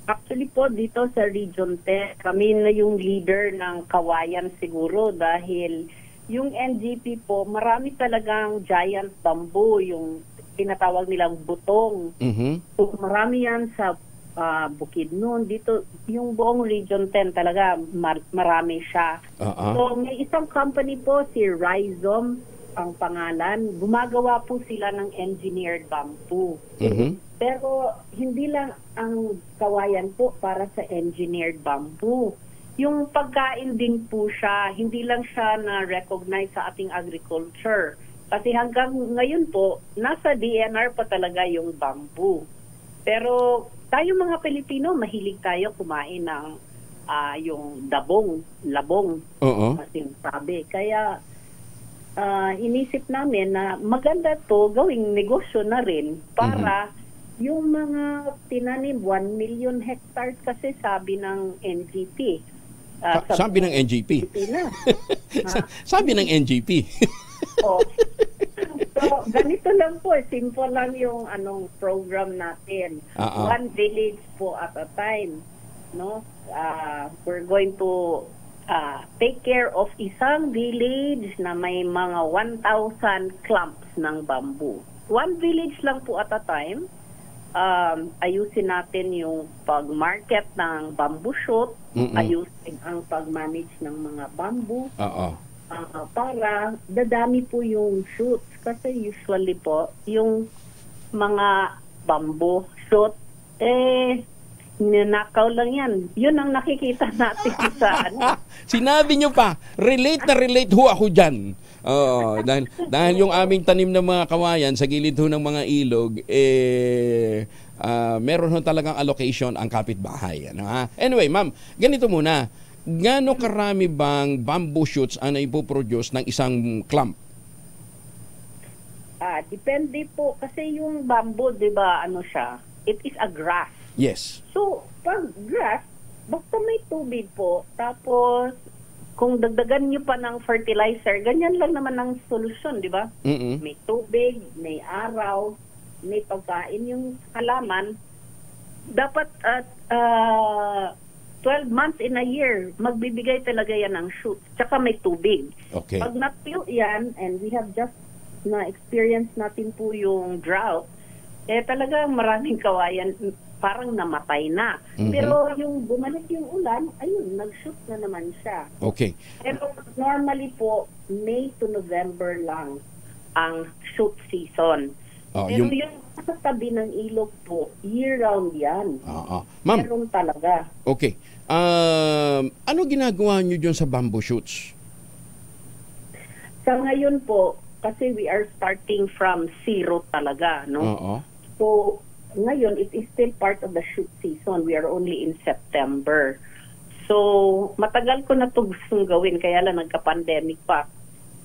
Actually po, dito sa Region 10, kami na yung leader ng kawayan siguro dahil yung NGP po, marami talagang giant bamboo, yung tinatawag nilang butong. Mhm. So, marami yan sa Bukidnon. Dito, yung buong Region 10 talaga, marami siya. So, may isang company po, si Rhizome, ang pangalan. Gumagawa po sila ng engineered bamboo. Mhm. Pero, hindi lang ang kawayan po para sa engineered bamboo. Yung pagkain din po siya, hindi lang siya na-recognize sa ating agriculture. Kasi hanggang ngayon po, nasa DNR pa talaga yung bamboo. Pero tayo mga Pilipino, mahilig tayo kumain ng yung labong. Oo. Kasi sabi. Kaya inisip namin na maganda to gawing negosyo na rin para yung mga tinanim, 1 million hectares kasi sabi ng NGP. Sabi ng NGP. Sabi ng NGP. Oh. So, ganito lang po, simple lang yung program natin. One village po at a time, no? We're going to take care of isang village na may mga 1,000 clumps ng bamboo. One village lang po at a time. Ayusin natin yung pag-market ng bamboo shoot, ayusin ang pag-manage ng mga bamboo. Para dadami po yung shoots. Kasi usually po, yung mga bamboo shoot, ninakaw lang yan. Yun ang nakikita natin sa Sinabi nyo pa, relate na relate ho ako dyan. Dahil yung aming tanim ng mga kawayan sa gilid ho ng mga ilog, meron ho talagang allocation ang kapitbahay. Anyway, ma'am, ganito muna. Gaano karami bang bamboo shoots ang naipoproduce ng isang clump? Depende po. Kasi yung bamboo, di ba, siya? It is a grass. Yes. So, pag grass, basta may tubig po, tapos kung dagdagan nyo pa ng fertilizer, ganyan lang naman ang solusyon, di ba? May tubig, may araw, may pagkain yung halaman. Dapat 12 months in a year, magbibigay talaga yan ng shoot. Tsaka may tubig. Okay. Pag natuyo yan, and we have just na-experience natin po yung drought, talagang maraming kawayan parang namatay na. Pero yung bumalik yung ulan, ayun, nag-shoot na naman siya. Okay. Pero normally po, May to November lang ang shoot season. Pero yung sa tabi ng ilog po, year-round yan. Ma'am, meron talaga. Okay. Ano ginagawa nyo dyan sa bamboo shoots? Sa ngayon po, kasi we are starting from zero talaga, no? So, ngayon, it is still part of the shoot season. We are only in September. So, matagal ko na ito gustong gawin, kaya lang nagka-pandemic pa.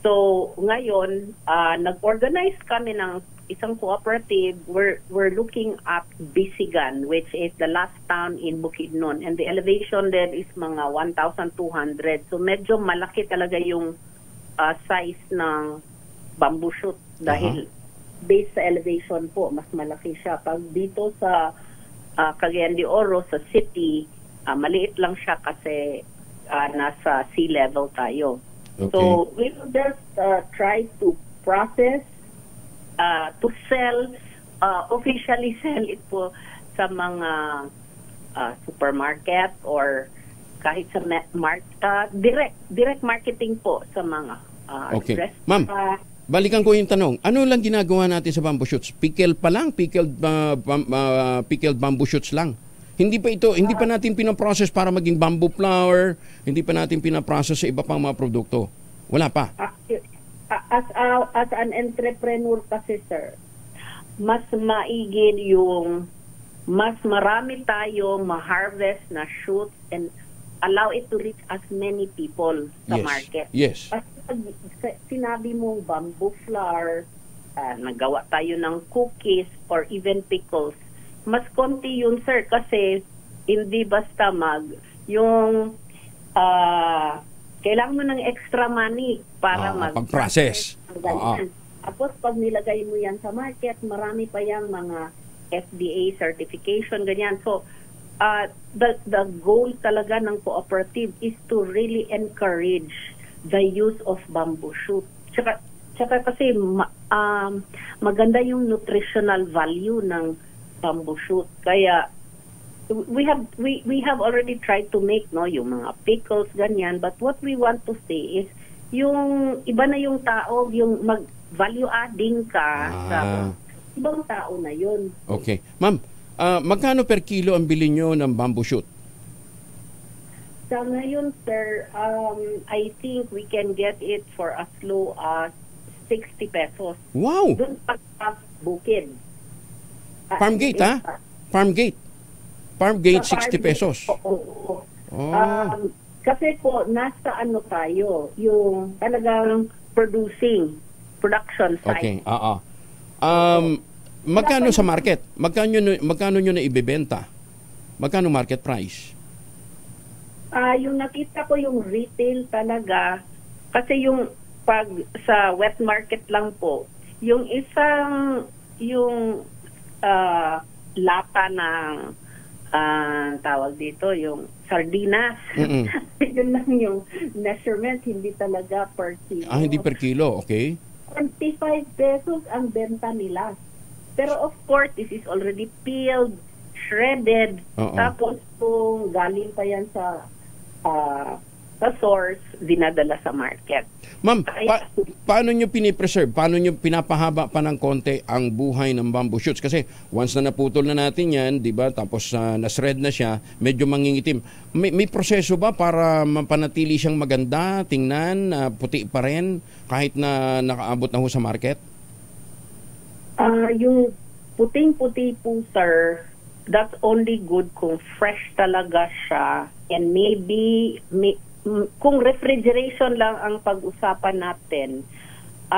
So, ngayon, nag-organize kami ng isang cooperative. We're looking at Bisigan, which is the last town in Bukidnon. And the elevation there is mga 1,200. So, medyo malaki talaga yung size ng bamboo shoot dahil based sa elevation po, mas malaki siya. Pag dito sa Cagayan de Oro, sa city, maliit lang siya kasi nasa sea level tayo. Okay. So, we will just try to process, to sell, officially sell it po sa mga supermarket or kahit sa direct marketing po sa mga okay. restaurant. Ma'am, balikan ko yung tanong. Ano lang ginagawa natin sa bamboo shoots? Pickle pa lang? Pickled bamboo shoots lang? Hindi pa natin pinaprocess para maging bamboo flour, hindi pa natin pinaprocess sa iba pang mga produkto. Wala pa. As an entrepreneur kasi, sir, mas maigid yung mas marami tayong ma-harvest na shoots and allow it to reach as many people sa market. Yes. Kasi pag sinabi mong bamboo flour, nagawa tayo ng cookies or even pickles, mas konti yun, sir, kasi hindi basta yung kailangan mo ng extra money para pag-process. Tapos pag nilagay mo yan sa market, marami pa yung mga FDA certification, ganyan. So, the goal talaga ng cooperative is to really encourage the use of bamboo shoot. Tsaka kasi maganda yung nutritional value ng bamboo shoot. Kaya we have already tried to make yung mga pickles ganyan, but what we want to say is yung iba na yung tao, yung mag-value adding ka sa ibang tao na yun. Okay. Ma'am, magkano per kilo ang bili nyo ng bamboo shoot? Sa ngayon, sir, I think we can get it for as low as 60 pesos. Wow! Doon sa bukid. Farm gate, ha? Farm gate. Farm gate, 60 pesos. Oo. Oh. Kasi po, nasa tayo, yung talagang production site. Okay, magkano sa market? Magkano nyo na ibebenta? Magkano market price? Yung nakita ko yung retail talaga, kasi yung pag sa wet market lang po, yung lata ng tawag dito, yung sardinas. Yun lang yung measurement, hindi talaga per kilo. Hindi per kilo, okay. 25 pesos ang benta nila. Pero of course, this is already peeled, shredded, tapos kung galing pa yan sa source, dinadala sa market. Ma'am, paano nyo pinipreserve? Paano nyo pinapahaba pa ng konti ang buhay ng bamboo shoots? Kasi once na naputol na natin yan, di ba? Tapos na-shred na siya, medyo mangingitim. May proseso ba para mapanatili siyang maganda, tingnan, puti pa rin, kahit na nakaabot na ho sa market? Yung puting-puti po, sir, that's only good kung fresh talaga siya. And maybe kung refrigeration lang ang pag-usapan natin,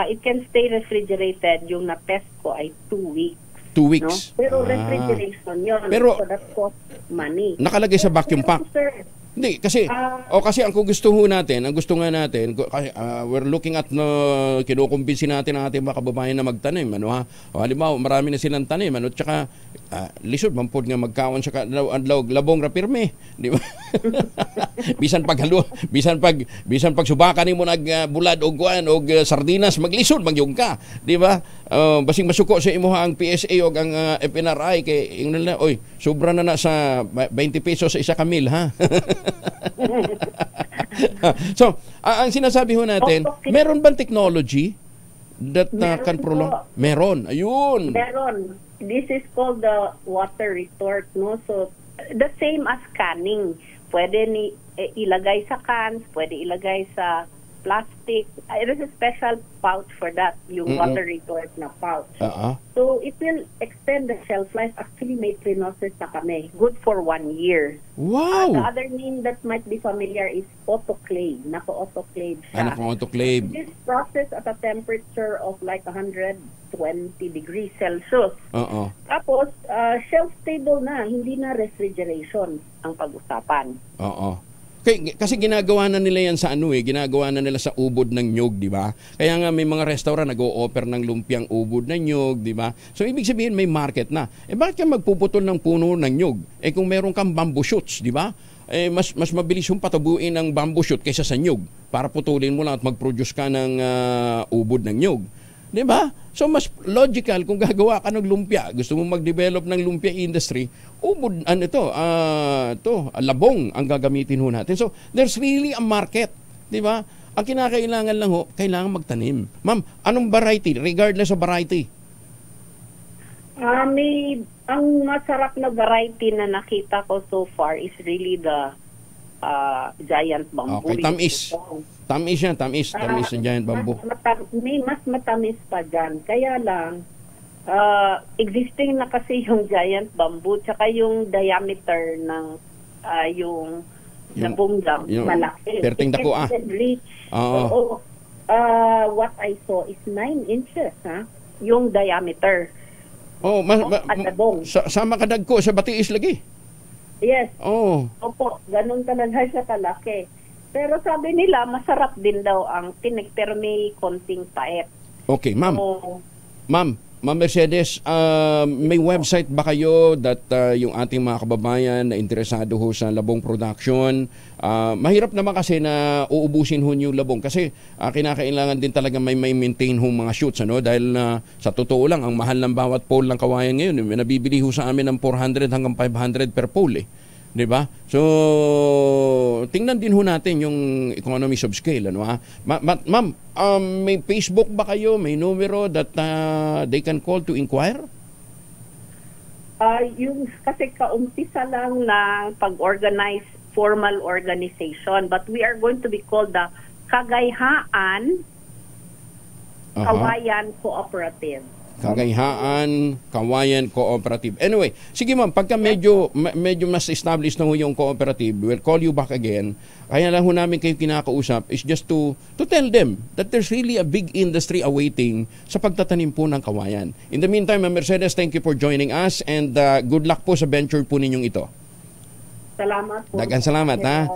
it can stay refrigerated. Yung na-test ko ay 2 weeks. 2 weeks? No? Pero refrigeration yun. Pero, so that costs money. Nakalagay sa vacuum pack? Sir, hindi, kasi ang gusto nga natin, we're looking at kinukumbinsi natin ang ating mga kababayan na magtanim, halimbawa, marami na silang tanim, tsaka lisod mampod nga magkaon sa labong rapirme, di ba? bisan pag subakan nimo bulad og guan og sardinas, maglisod magyug ka, di ba? Basing masuko sa imuha ang PSA og ang FNRI kay ingnan na, oy, sobra na sa 20 pesos sa isa ka meal, ha? So, ang sinasabi ho natin, meron bang technology that can prolong? Meron. Ayun. Meron. This is called the water retort, no? So, the same as canning. Pwede ilagay sa cans, pwede ilagay sa plastic. There is a special pouch for that, yung water retort na pouch. So, it will extend the shelf life. Actually, may prognosis na kami. Good for 1 year. Wow! The other name that might be familiar is autoclave. Naka-autoclave siya. Naka-autoclave. This process at a temperature of like 120 degrees Celsius. Tapos, shelf-stable na. Hindi na refrigeration ang pag-usapan. Kasi ginagawa na nila yan sa ginagawa na nila sa ubod ng nyog, di ba? Kaya nga may mga restaurant nag-o-offer ng lumpiang ubod ng nyog, di ba? So ibig sabihin may market na. Bakit ka magpuputol ng puno ng nyog? Kung meron kang bamboo shoots, di ba? Mas mabilis yung patabuin ng bamboo shoot kaysa sa nyog para putulin mo lang at mag-produce ka ng ubod ng nyog. Di ba? So mas logical kung gagawa ka ng lumpia, gusto mo mag-develop ng lumpia industry, ubod labong ang gagamitin ho natin. So there's really a market, di ba? Ang kinakailangan lang kailangan magtanim. Ma'am, anong variety regardless of variety? Ang masarap na variety na nakita ko so far is really the giant bamboo. Okay, tamis yan, tamis ng giant bamboo. Mas matamis pa dyan. Kaya lang, existing na kasi yung giant bamboo, tsaka yung diameter ng yung bunggam, malaki. Perting dako, what I saw is 9 inches, yung diameter. Sama kadagko sa batiis lagi. Yes. Opo, ganun talaga siya kalaki. Pero sabi nila, masarap din daw ang tinik, pero may konting pait. Okay, ma'am. Ma'am, Ma'am Mercedes, may website ba kayo that yung ating mga kababayan na interesado ho sa labong production? Mahirap naman kasi na uubusin ho yung labong kasi kinakailangan din talaga may maintain ho mga shoots, ano? Dahil sa totoo lang, ang mahal ng bawat pole ng kawayan ngayon, nabibili ho sa amin ng 400 hanggang 500 per pole, 'di ba? So, tingnan din ho natin yung economies of scale, ano ha? Ma'am, may Facebook ba kayo? May numero that they can call to inquire? Yung kasi kaumpisa lang na pag-organize formal organization, but we are going to be called the Cagayahan Kawayan Cooperative. Cagayahan Kawayan Cooperative. Anyway, sige ma'am, pagka medyo mas established na ho yung cooperative, we'll call you back again. Kaya lang ho namin kayo kinakausap is just to tell them that there's really a big industry awaiting sa pagtatanim po ng kawayan. In the meantime, Ma'am Mercedes, thank you for joining us and good luck po sa venture po ninyong ito. Salamat po. Dagan salamat, ha?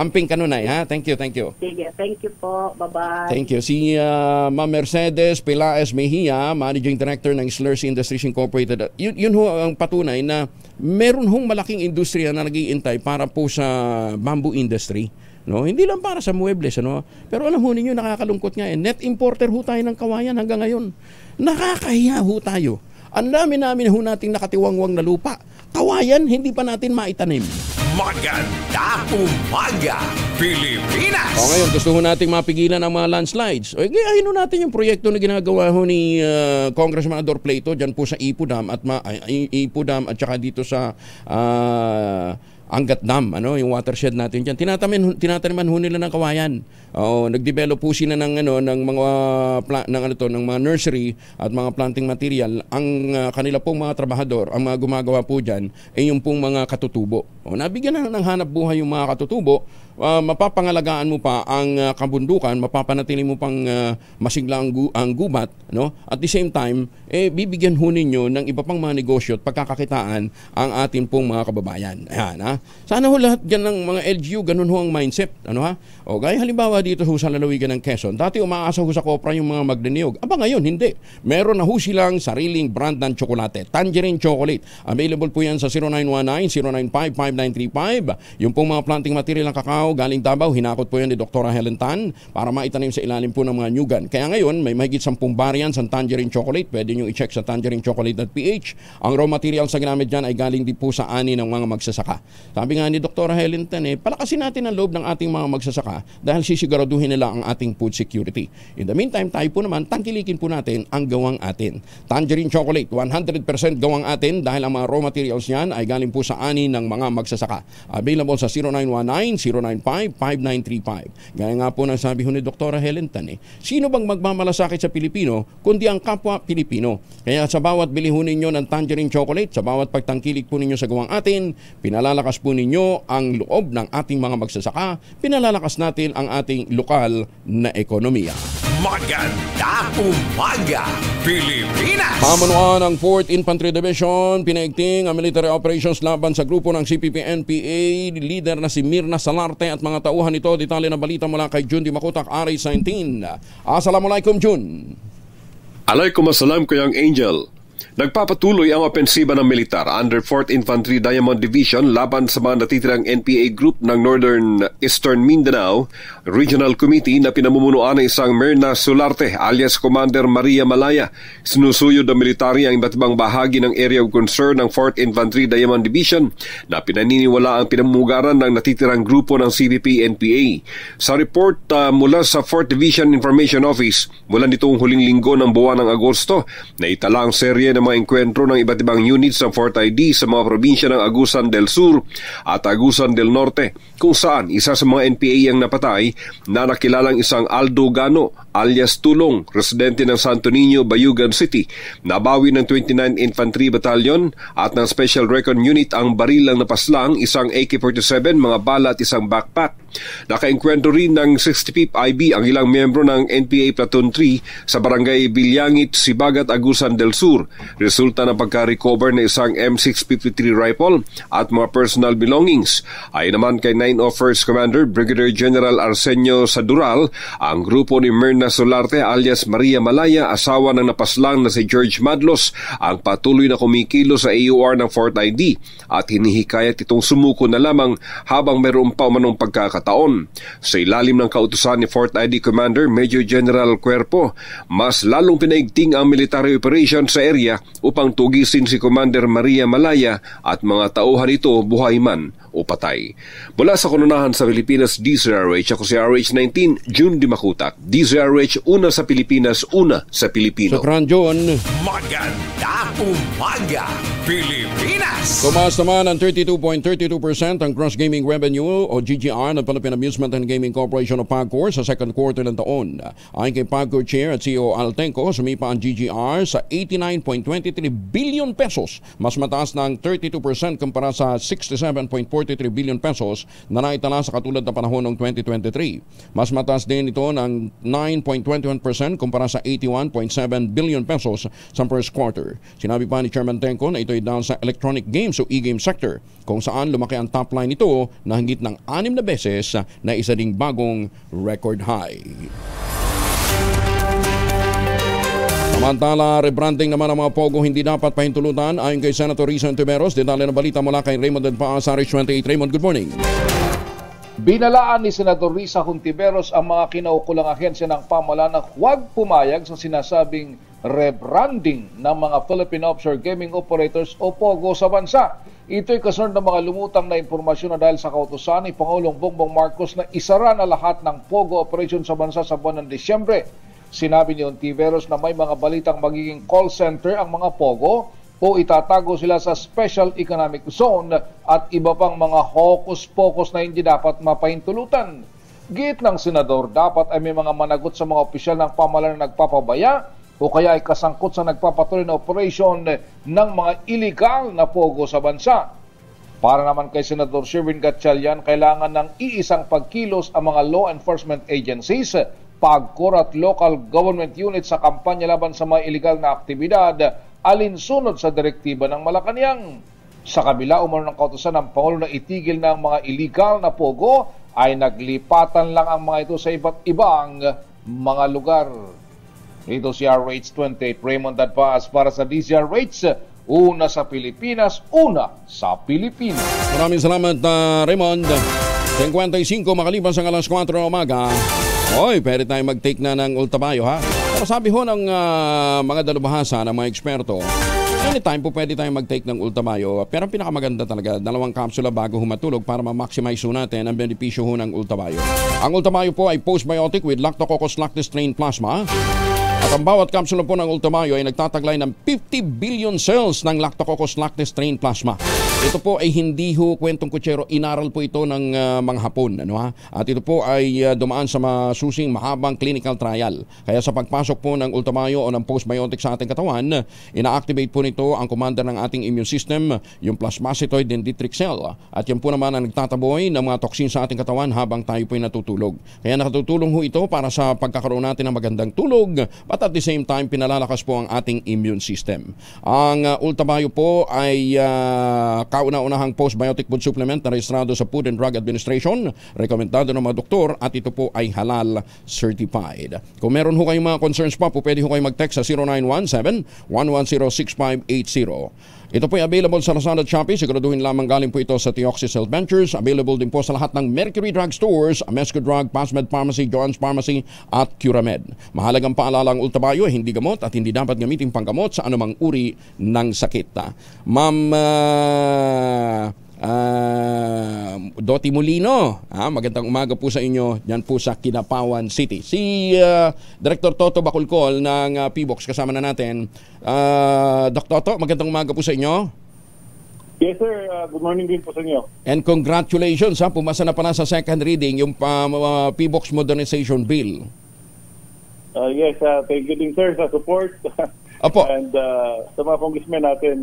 Amping kanunay, ha? Thank you. Sige, thank you po. Bye-bye. Thank you. Si Ma'am Mercedes Pelaez Mejia, Managing Director ng Slurs Industries Incorporated. Yun ho ang patunay na meron hong malaking industriya na nag-iintay para po sa bamboo industry. No? Hindi lang para sa muebles, ano? Pero alam ho ninyo, nakakalungkot nga. Net importer ho tayo ng kawayan hanggang ngayon. Nakakahiya ho tayo. Ang dami-namin ho nating nakatiwangwang na lupa. Kawayan, hindi pa natin maitanim. Maganda umaga, Pilipinas! O ngayon, gusto ho nating mapigilan ang mga landslides. O gayahin ho natin yung proyekto na ginagawa ho ni Congressman Ador Pleito dyan po sa Ipo Dam at saka dito sa Angat Dam, ano, yung watershed natin diyan. Tinataniman ho nila ng kawayan. Nagdevelop po sila ng mga ng mga nursery at mga planting material. Ang kanila pong mga trabahador, ang mga gumagawa po diyan ay yung pong mga katutubo. Nabigyan na ng hanap buhay yung mga katutubo. Mapapangalagaan mo pa ang kabundukan, mapapanatili mo pang masigla ang gubat, no? At the same time, bibigyan ho ninyo ng iba pang mga negosyo at pagkakakitaan ang atin pong mga kababayan. Ayan, ha? Sana ho lahat dyan ng mga LGU, ganun ho ang mindset, ano ha? Gaya halimbawa dito ho sa lalawigan ng Quezon, dati umaasa ho sa kopra yung mga magdiniyog. Ngayon, hindi. Meron na ho silang sariling brand ng tsokolate, Tangerine Chocolate. Available po yan sa 0919-095-5935. Yung pong mga planting material ng kakao, galing Davao, hinakot po yan ni Dr. Helen Tan para maitanim sa ilalim po ng mga nyugan. Kaya ngayon, may mahigit 10 variants ng Tangerine Chocolate. Pwede nyo i-check sa tangerinechocolate.ph. Ang raw material sa ginamit dyan ay galing din po sa ani ng mga magsasaka. Sabi nga ni Dr. Helen Tan, palakasin natin ang loob ng ating mga magsasaka dahil sisiguraduhin nila ang ating food security. In the meantime, tayo po naman, tangkilikin po natin ang gawang atin. Tangerine Chocolate, 100% gawang atin dahil ang mga raw materials niyan ay galing po sa ani ng mga magsasaka. Available sa 0919-095-5935. Gaya nga po ng sabi ho ni Dr. Helen Tan, sino bang magmamalasakit sa Pilipino kundi ang kapwa Pilipino? Kaya sa bawat bili ho ninyo ng Tangerine Chocolate, sa bawat pagtangkilik po ninyo sa gawang atin, pinalalakas po ninyo ang loob ng ating mga magsasaka, pinalalakas natin ang ating lokal na ekonomiya. Maganda umaga, Pilipinas! Pamanuan ng 4th Infantry Division, pinaigting ang military operations laban sa grupo ng CPP-NPA, leader na si Mirna Salarte at mga tauhan nito. Detalye na balita mula kay Jun Di Makutak, RA19. Assalamualaikum, Jun. Alaikumussalam, Kuyang Angel. Nagpapatuloy ang opensiba ng militar under 4th Infantry Diamond Division laban sa mga natitirang NPA group ng Northern Eastern Mindanao Regional Committee na pinamumunuan ng isang Mirna Solarte alias Commander Maria Malaya. Sinusuyod ng military ang iba't ibang bahagi ng area of concern ng 4th Infantry Diamond Division na pinaniniwala ang pinamumugaran ng natitirang grupo ng CPP-NPA. Sa report mula sa 4th Division Information Office, mula nitong huling linggo ng buwan ng Agosto, naitala ang serye ng mga engkwentro ng iba't ibang units ng 4th ID sa mga probinsya ng Agusan del Sur at Agusan del Norte, kung saan isa sa mga NPA ang napatay na nakilalang isang Aldo Gano alias Tulong, residente ng Santo Niño, Bayugan City. Nabawi ng 29th Infantry Battalion at ng Special Recon Unit ang barilang napaslang, isang AK-47, mga bala at isang backpack. Nakaengkwentro rin ng 65th IB ang ilang miyembro ng NPA Platoon 3 sa barangay Bilyangit, Sibagat, Agusan del Sur. Resulta ng pagka-recover ng isang M653 rifle at mga personal belongings. Ayon naman kay 9 First Commander Brigadier General Arsenio Sadural, ang grupo ni Myrna Solarte alias Maria Malaya, asawa ng napaslang na si George Madlos, ang patuloy na kumikilo sa AUR ng Fort ID at hinihikayat itong sumuko na lamang habang mayroon pa umanong pagkakataon. Sa ilalim ng kautusan ni Fort ID Commander Major General Cuerpo, mas lalong pinaigting ang military operation sa area upang tugisin si Commander Maria Malaya at mga tauhan ito, buhay man o patay. Mula sa Kununahan sa Pilipinas, DZRH, ako si RH19, June Dimakutak. DZRH, una sa Pilipinas, una sa Pilipino. Sukran, John. Maganda umaga, Pilipinas! Tumaas naman ang 32.32% ang gross gaming revenue o GGR ng Philippine Amusement and Gaming Corporation o PAGCOR sa second quarter ng taon. Ayon kay PAGCOR Chair at CEO Altenco, sumipa ang GGR sa 89.23 billion pesos, mas mataas ng 32% kumpara sa 67.43 billion pesos na naitala sa katulad na panahon ng 2023. Mas mataas din ito ng 9.21% kumpara sa 81.7 billion pesos sa first quarter. Sinabi pa ni Chairman Tenco na ito ay dahil sa electronic games o e-game sector, kung saan lumaki ang top line nito na higit ng 6 na beses na isa ding bagong record high. Samantala, rebranding naman ang mga Pogo hindi dapat pahintulutan ayon kay Senator Risa Ontiveros. Detalye ng balita mula kay Raymond Denpa sa RH28. Raymond, good morning. Binalaan ni Senator Risa Hontiveros ang mga kinaukulang ahensya ng pamahalaan na huwag pumayag sa sinasabing rebranding ng mga Philippine Offshore Gaming Operators o POGO sa bansa. Ito'y kasunod ng mga lumutang na impormasyon na dahil sa kautusan ni Pangulong Bongbong Marcos na isara na lahat ng POGO operation sa bansa sa buwan ng Disyembre. Sinabi ni Ontiveros na may mga balitang magiging call center ang mga POGO o itatago sila sa Special Economic Zone at iba pang mga hokus-pokus na hindi dapat mapahintulutan. Giit ng senador, dapat ay may mga managot sa mga opisyal ng pamahalaan na nagpapabaya o kaya ay kasangkot sa nagpapatuloy na operasyon ng mga illegal na POGO sa bansa. Para naman kay Senador Sherwin Gatchalian, kailangan ng iisang pagkilos ang mga law enforcement agencies, PAGCOR at local government units sa kampanya laban sa mga illegal na aktibidad alinsunod sa direktiba ng Malacanang. Sa kabila, umano ng kautusan ng Pangulo na itigil ng mga illegal na POGO, ay naglipatan lang ang mga ito sa iba't ibang mga lugar. Ito si RH28 Raymond Dadpaas para sa DZRH, una sa Pilipinas, una sa Pilipinas. Maraming salamat, Raymond. 55 makalipas ang alas 4 ng umaga. Hoy, pwede tayo mag-take na ng ultabayo, ha? Pero sabi ho ng mga dalubhasa, ng mga eksperto, anytime po pwede tayo mag-take ng ultabayo. Pero ang pinakamaganda talaga, 2 kapsula bago humatulog para ma-maximize ho natin ang benepisyo ho ng ultabayo. Ang ultabayo po ay postbiotic with Lactococcus lactis strain plasma. At ang bawat kapsula po ng ultabayo ay nagtataglay ng 50 billion cells ng Lactococcus lactis strain plasma. Ito po ay hindi ho kwentong kutsero, inaral po ito ng mga Hapon. Ano, ha? At ito po ay dumaan sa masusing mahabang clinical trial. Kaya sa pagpasok po ng ultamayo o ng postbiotic sa ating katawan, ina-activate po nito ang commander ng ating immune system, yung plasmacytoid dendritic cell. At yan po naman ang nagtataboy ng mga toxin sa ating katawan habang tayo po ay natutulog. Kaya nakatutulong ho ito para sa pagkakaroon natin ng magandang tulog, but at the same time, pinalalakas po ang ating immune system. Ang ultamayo po ay kauna-unahang postbiotic food supplement na rehistrado sa Food and Drug Administration, rekomendado ng mga doktor at ito po ay halal certified. Kung meron ho kayong mga concerns pa po, pwede ho kayong mag-text sa 0917-110-6580. Ito po ay available sa Lazada at Shopee. Siguraduhin lamang galing po ito sa Teoxys Health Ventures. Available din po sa lahat ng Mercury Drug Stores, Amesco Drug, Pasmed Pharmacy, John's Pharmacy at Curamed. Mahalagang paalala ang ultabayo ay hindi gamot at hindi dapat gamitin panggamot sa anumang uri ng sakit. Ma'am Doti Molino, magandang umaga po sa inyo yan po sa Kinapawan City. Si Director Toto Baculcol ng PBOX kasama na natin. Doc Toto, magandang umaga po sa inyo. Yes sir, good morning din po sa inyo. And congratulations, pumasa na pala sa second reading yung PBOX Modernization Bill. Yes, thank you din sir sa support. Opo. And sa mga congressmen natin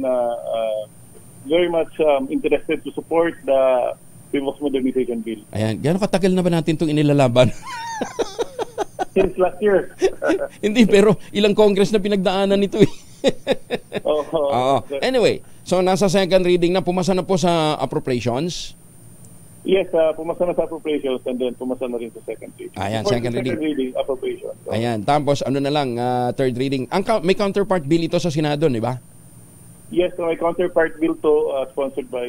very much interested to support the PBOX Modernization Bill. Ayan, gano'ng katagal na ba natin itong inilalaban? Since last year. Hindi, pero ilang Congress na pinagdaanan nito eh. Oo. Anyway, so nasa second reading na, pumasa na po sa appropriations? Yes, pumasa na sa appropriations and then pumasa na rin sa second reading. Ayan, second reading. Appropriations. So. Ayan, tapos ano na lang, third reading. May counterpart bill ito sa Senado, di ba? Yes, so may counterpart bill to sponsored by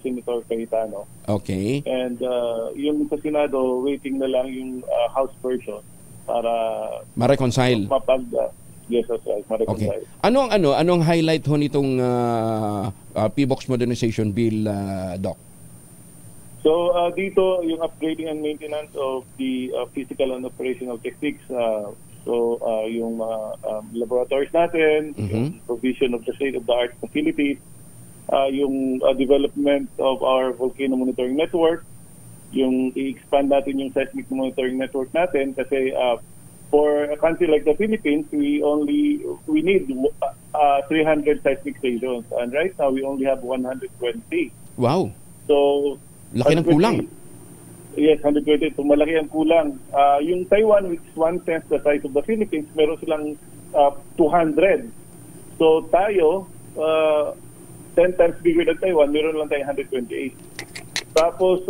Senator Cayetano. Okay. And yung sa Senado, waiting na lang yung House version para ma-reconcile. Yes, that's right, ma-reconcile. Okay. Anong highlight ho nitong PBOX Modernization Bill, Doc? So dito yung upgrading and maintenance of the physical and operational techniques. So yung laboratories natin, yung provision of the state-of-the-art facilities, yung development of our volcano monitoring network, yung i-expand natin yung seismic monitoring network natin kasi for a country like the Philippines, we need 300 seismic stations, and right now we only have 120. Wow. So laki ng kulang. Yes, 120. So malaki ang kulang. Yung Taiwan, which is 1/10 the size of the Philippines, meron silang 200. So tayo, 10 times bigger than Taiwan, meron lang tayong 128. Tapos,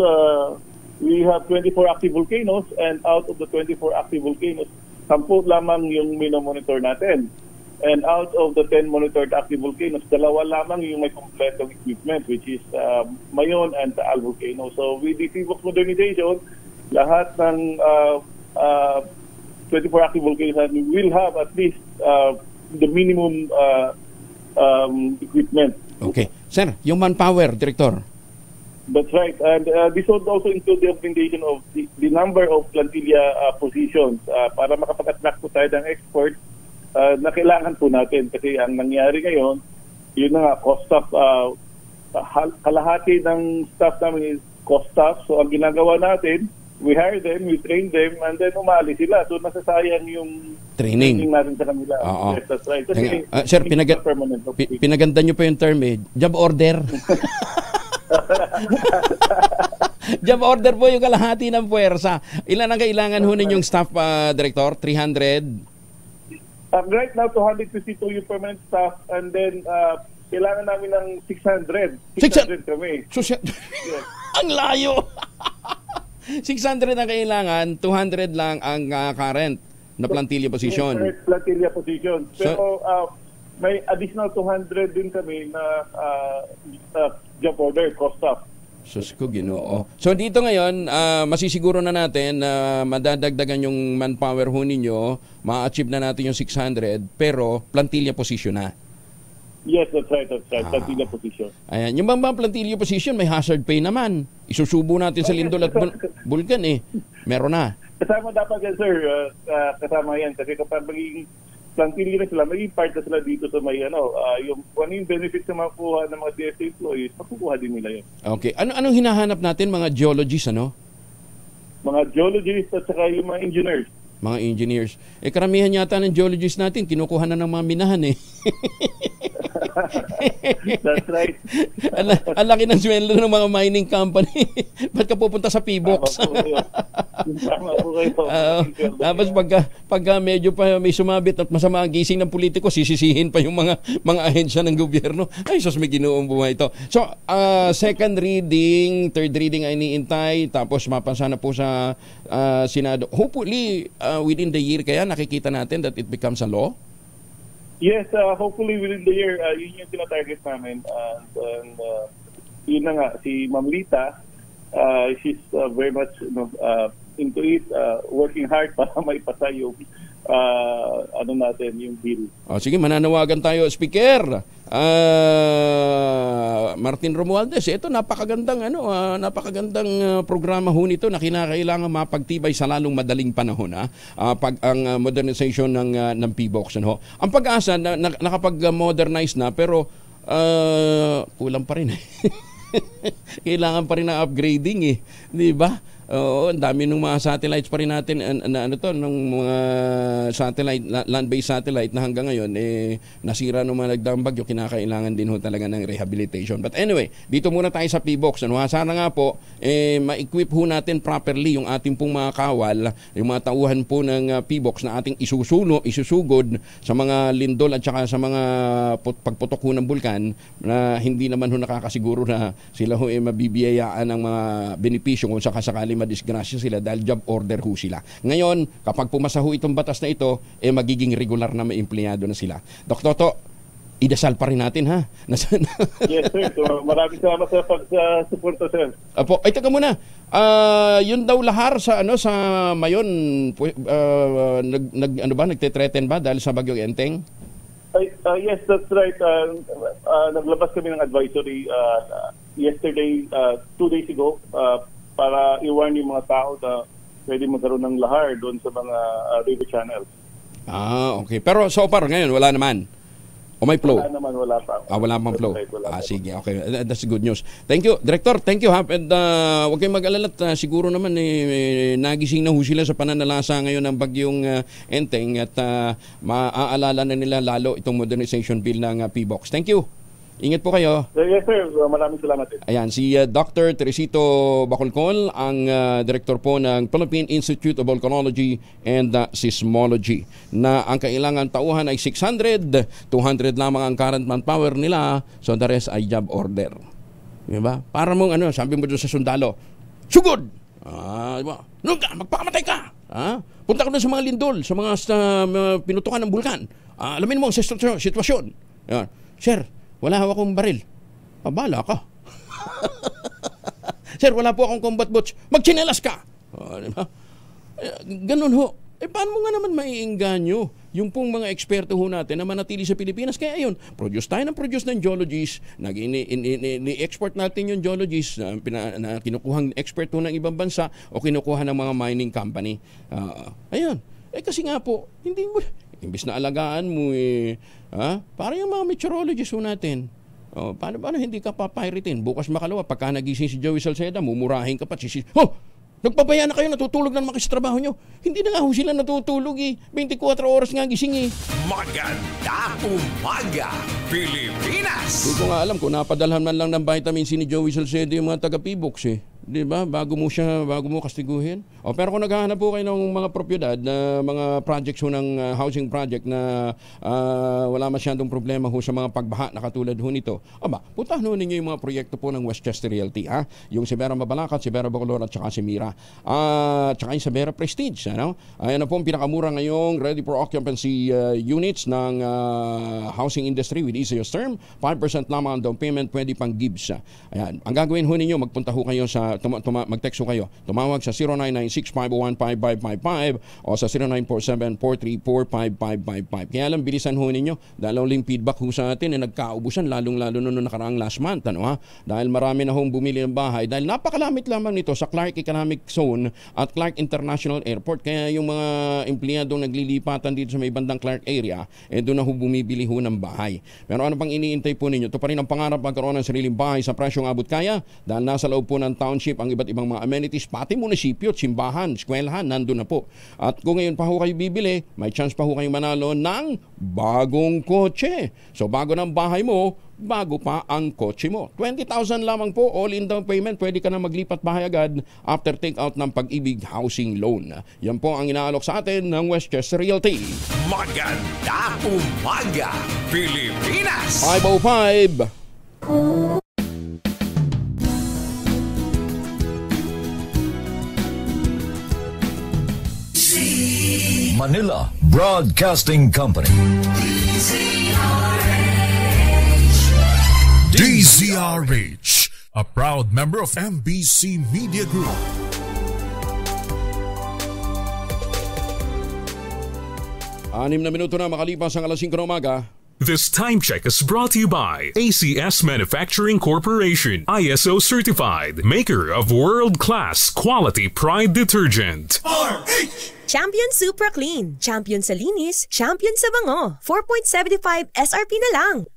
we have 24 active volcanoes, and out of the 24 active volcanoes, 10 lamang yung minomonitor natin. And out of the 10 monitored active volcanoes, 2 lamang yung may kompletong equipment, which is Mayon and Taal volcano. So with the PBOX modernization, lahat ng 24 active volcanoes will have at least the minimum equipment. Okay. Sir, yung manpower, Director. That's right. And this would also include the augmentation of the number of plantilla positions para makapag-attract po tayo ng experts na kailangan po natin kasi ang nangyari ngayon, yun na nga, cost staff, kalahati ng staff namin is cost staff. So ang ginagawa natin, we hire them, we train them, and then umali sila. So nasasayang yung training natin sa kanila. Yes, that's right. Kasi, sir, pinaganda nyo pa yung term job order. Job order po yung kalahati ng puwersa. Ilan ang kailangan ho ninyong staff, Director? 300? Right now, 252 yung permanent staff, and then kailangan namin ng 600. 600 kami. Yes. Ang layo! 600 ang kailangan, 200 lang ang current na plantilla position. Current plantilla position. Pero may additional 200 din kami na job order, cost staff. Sus ko, Ginoo. So dito ngayon, masisiguro na natin na madadagdagan yung manpower ho ninyo, ma-achieve na natin yung 600, pero plantilla position na. Yes, that's right. Plantilla position. Ayan. Yung bang plantilla position, may hazard pay naman. Isusubo natin sa lindol at bulkan Meron na. Kasama dapat yan, sir. Kasama yan. Kasi kapag magiging plantilla na sila, may part na sila dito sa may yung benefits na makukuha ng mga DFA employees, makukuha din nila yun. Okay. Anong hinahanap natin, mga geologists, Mga geologists at saka yung mga engineers. Mga engineers. Karamihan yata ng geologists natin, kinukuha na ng mga minahan That's right. Ang laki ng sweldo ng mga mining company. Ba't ka pupunta sa PBOX? Tama po kayo. Tapos pagka medyo pa may sumabit at masama ang gising ng politiko, sisisihin pa yung mga ahensya ng gobyerno. Ay, sus, may ginoong buhay ito. So, second reading, third reading ay iniintay, tapos mapansa na po sa Senado. Hopefully, within the year kaya nakikita natin that it becomes a law? Yes, hopefully within the year, yun yung tinatarget namin. And yun na nga, si Ma'am Lita, she's very much into it, working hard para maipasa yung natin, yung bill. Sige, mananawagan tayo, Speaker. Martin Romualdez, ito napakagandang programa ho nito na kinakailangan mapagtibay sa lalong madaling panahon pag ang modernization ng PBOX Ang Pag-asa nakapag-modernize na pero kulang pa rin. Kailangan pa rin ng upgrading di ba? Oo, ang dami ng mga satellites pa rin natin ng mga satellite, land-based satellite na hanggang ngayon nasira ng mga nagdaang bagyo, kinakailangan din ho talaga ng rehabilitation. But anyway, dito muna tayo sa PBOX. Sana nga po ma-equip ho natin properly yung ating pong mga kawal, yung mga tauhan po ng PBOX na ating isusugod sa mga lindol at saka sa mga pagputok ho ng bulkan na hindi naman ho nakakasiguro na sila ho mabibiyayaan ng mga benepisyo kung sakasakali madisgrasya sila dahil job order ho sila. Ngayon, kapag pumasa ho itong batas na ito, magiging regular na may empleyado na sila. Dok Toto, idasal pa rin natin, ha? Yes, sir. So, maraming salamat sa pag-suporta, sir. Apo, ay, taga muna. Yun daw lahar sa Mayon, nagte-threaten ba dahil sa bagyong Enteng? Yes, that's right. Naglabas kami ng advisory yesterday, 2 days ago, para i-warn yung mga tao na pwede magkaroon ng lahar doon sa mga river channels. Okay. Pero so far ngayon, wala naman? O may flow? Wala naman, wala pa. Wala pang flow? Sige, okay. That's good news. Thank you, Director. Thank you, ha. And huwag kayong mag-alala at siguro naman nagising na ho sila sa pananalasa ngayon ng bagyong Enteng at maaalala na nila lalo itong modernization bill ng PBOX. Thank you. Ingat po kayo. Yes, sir. Maraming salamat. Ayan, si Dr. Teresito Bacolcol, ang director po ng Philippine Institute of Volcanology and Seismology, na ang kailangan tauhan ay 600, 200 lamang ang current manpower nila, so the rest ay job order. Diba? Para mong sabi mo doon sa sundalo, sugod! Diba? Nunga, magpakamatay ka! Punta ka doon sa mga lindol, sa mga pinutukan ng bulkan. Alamin mo ang sitwasyon. Sir, wala akong baril. Abala ka. Sir, wala po akong combat boots. Magchinelas ka. Diba? Ganun ho. Paano mo nga naman maiinganyo yung pong mga eksperto ho natin na manatili sa Pilipinas? Kaya yun, produce ng geologists, ni-export natin yung geologists na kinukuhang expert ho ng ibang bansa o kinukuha ng mga mining company. Ayun. Kasi nga po, hindi mo, imbis na alagaan mo para yung mga meteorologists natin. Paano hindi ka papiratein? Bukas makalawa, pagka nagising si Joey Salceda, mumurahin ka pa. Nagpapaya na kayo, natutulog na naman sa trabaho nyo. Hindi na nga ho sila natutulog 24 oras nga gising Maganda umaga, Pilipinas! Hindi ko nga alam kung napadalhan man lang ng vitamin C ni Joey Salceda yung mga taga-PBOX Diba? Bago mo kastiguhin. Pero kung naghahanap po kayo ng mga propiedad na mga projects ho ng housing project na wala masyadong problema ho sa mga pagbaha na katulad ho nito, puntahan ho ninyo yung mga proyekto po ng Westchester Realty. Yung si Vera Mabalacat, si Vera Bacolor at saka si Mira. Tsaka yung si Vera Prestige. Ayan na po ang pinakamura ngayong ready for occupancy units ng housing industry with easiest term. 5% lamang ang down payment, pwede pang gives. Ayan. Ang gagawin ho ninyo, magpunta ho kayo sa mag-text kayo. Tumawag sa 0996-501-5555 o sa 0947-434-5555. Kaya lang, bilisan ho ninyo. Dahil uling feedback ho sa atin nagkaubusan, lalong-lalo noong nakaraang last month. Dahil marami na hong bumili ng bahay. Dahil napakalamit lamang nito sa Clark Economic Zone at Clark International Airport. Kaya yung mga empleyadong naglilipatan dito sa may bandang Clark area, doon na ho bumibili ho ng bahay. Pero ano pang iniintay po ninyo? Ito pa rin ang pangarap magkaroon ng sariling bahay sa presyong abot kaya dahil nasa loob po ng township ang iba't ibang mga amenities, pati munisipyo, simbahan, eskwelahan, nandun na po. At kung ngayon pa ho kayo bibili, may chance pa ho kayo manalo ng bagong kotse. So bago ng bahay mo, bago pa ang kotse mo. 20,000 lamang po, all-in down payment, pwede ka na maglipat bahay agad after take-out ng Pag-ibig Housing Loan. Yan po ang inaalok sa atin ng Westchester Realty. Maganda umaga, Pilipinas! 505! Manila Broadcasting Company. DZRH, a proud member of MBC Media Group. Anim na minuto na makalipas ang alas 5 ng umaga. This time check is brought to you by ACS Manufacturing Corporation, ISO certified, maker of world-class quality Pride detergent. RH! Champion Supra Clean, champion sa linis, champion sa bango. 4.75 SRP na lang.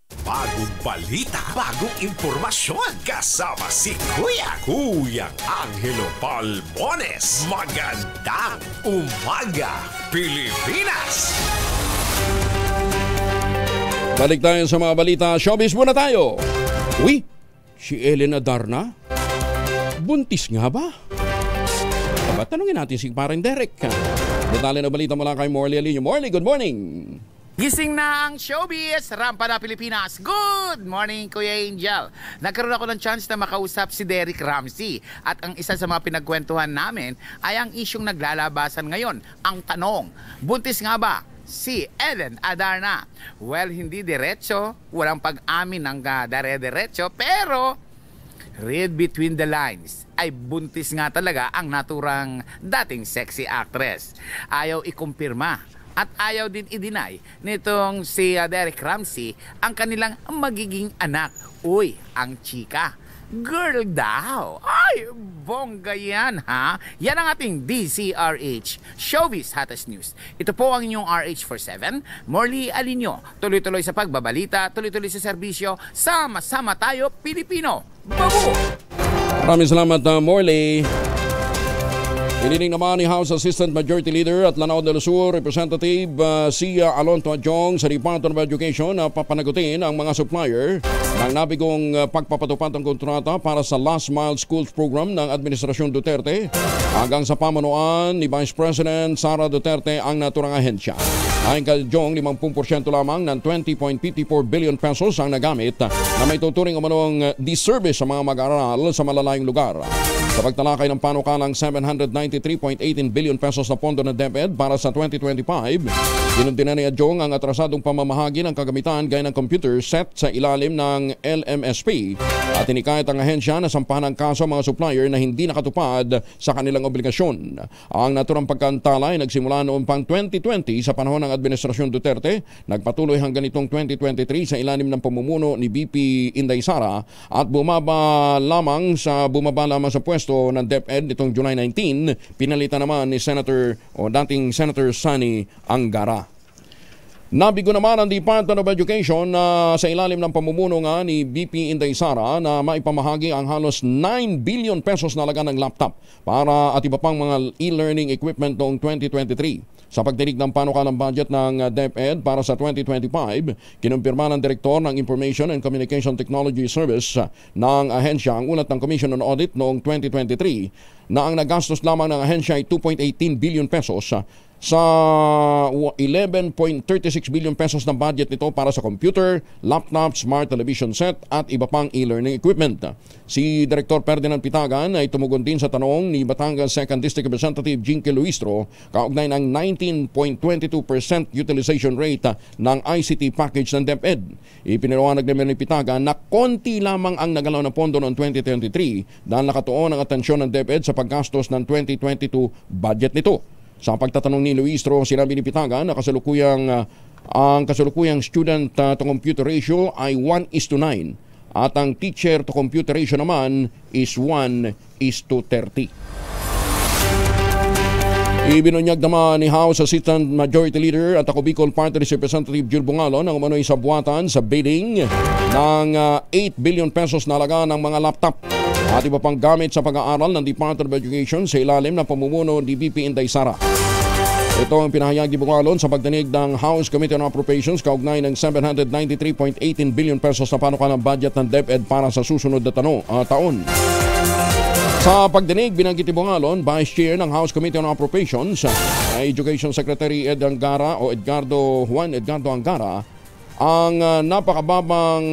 Bagong balita, bagong impormasyon. Kasama si Kuyang Angelo Palmones. Magandang umaga, Pilipinas! Balik tayo sa mga balita. Showbiz muna tayo. Uy, si Ellen Adarna? Buntis nga ba? Tanungin natin si Parang Derek. Detalye na balita mula kay Morley Alinio. Morley, good morning! Gising na ang showbiz, rampa na Pilipinas. Good morning, Kuya Angel. Nagkaroon ako ng chance na makausap si Derek Ramsey. At ang isa sa mga pinagkwentuhan namin ay ang isyong naglalabasan ngayon. Ang tanong, buntis nga ba si Ellen Adarna? Well, hindi diretso, walang pag-amin ng dare-diretso, pero read between the lines, ay buntis nga talaga ang naturang dating sexy actress. Ayaw ikumpirma at ayaw din i-deny nitong si Derek Ramsey ang kanilang magiging anak. Uy, ang chika, girl daw. Ay, bongga yan, ha? Yan ang ating DCRH Showbiz Hottest News. Ito po ang inyong RH47, Morley Alinio. Tuloy-tuloy sa pagbabalita, tuloy-tuloy sa serbisyo. Sama-sama tayo, Pilipino. Babu! Maraming salamat, Morley. Hiniling naman ni House Assistant Majority Leader at Lanao del Sur Representative Sia Alonto Adjong sa Department of Education na papanagutin ang mga supplier ng nabigong pagpapatupad ng kontrata para sa Last Mile Schools Program ng Administrasyon Duterte hanggang sa pamunuan ni Vice President Sara Duterte ang naturang ahensya. Ayon kay Adjong, 50% lamang ng 20.54 billion pesos ang nagamit na may tuturing umanong disservice sa mga mag-aaral sa malalayong lugar. Sa pagtalakay ng panukalang 793.18 billion pesos na pondo ng DepEd para sa 2025, dinundinan ni Adjong ang atrasadong pamamahagi ng kagamitan gaya ng computer set sa ilalim ng LMSP at inikayat ang ahensya na sampahan ng kaso mga supplier na hindi nakatupad sa kanilang obligasyon. Ang naturang pagkantala ay nagsimula noong pang 2020 sa panahon ng Administrasyon Duterte, nagpatuloy hanggang itong 2023 sa ilalim ng pamumuno ni BP Inday Sara at bumaba lamang sa pwesto ng DepEd nitong July 19, pinalitan naman ni dating Senator Sani Angara. Nabigo naman ang Department of Education na sa ilalim ng pamumuno nga ni BP Inday Sara na maipamahagi ang halos 9 billion pesos na halaga ng laptop para at iba pang mga e-learning equipment noong 2023. Sa pagdinig ng panukalang budget ng DepEd para sa 2025, kinumpirma ng Direktor ng Information and Communication Technology Service ng ahensya ang ulat ng Commission on Audit noong 2023 na ang nagastos lamang ng ahensya ay 2.18 billion pesos sa 11.36 billion pesos ng budget nito para sa computer, laptop, smart television set at iba pang e-learning equipment. Si Director Ferdinand Pitagan ay tumugon din sa tanong ni Batangas 2nd District Representative Jinky Luistro kaugnay ng 19.22% utilization rate ng ICT package ng DepEd. Ipinaliwanag naman ni Pitagan na konti lamang ang nagalaw na pondo noong 2023 dahil nakatuon ang atensyon ng DepEd sa paggastos ng 2022 budget nito. Sa pagtatanong ni Luistro, sinabi ni Pitagan na ang kasalukuyang student to computer ratio ay 1:9 at ang teacher to computer ratio naman is 1:30. Ibinunyag naman ni House Assistant Majority Leader at ako Bicol Party Representative Jill Bungalon ang umano'y sabuatan sa bidding ng 8 billion pesos na halaga ng mga laptop at iba pang gamit sa pag-aaral ng Department of Education sa ilalim ng pamumuno ni BP Inday Sara. Ito ang pinahayag ni Bungalon sa pagdinig ng House Committee on Appropriations kaugnay ng 793.18 billion pesos na panukalang budget ng DepEd para sa susunod na taon. Sa pagdinig, binanggit ni Bungalon, Vice Chair ng House Committee on Appropriations, Education Secretary Edgardo Angara, ang napakababang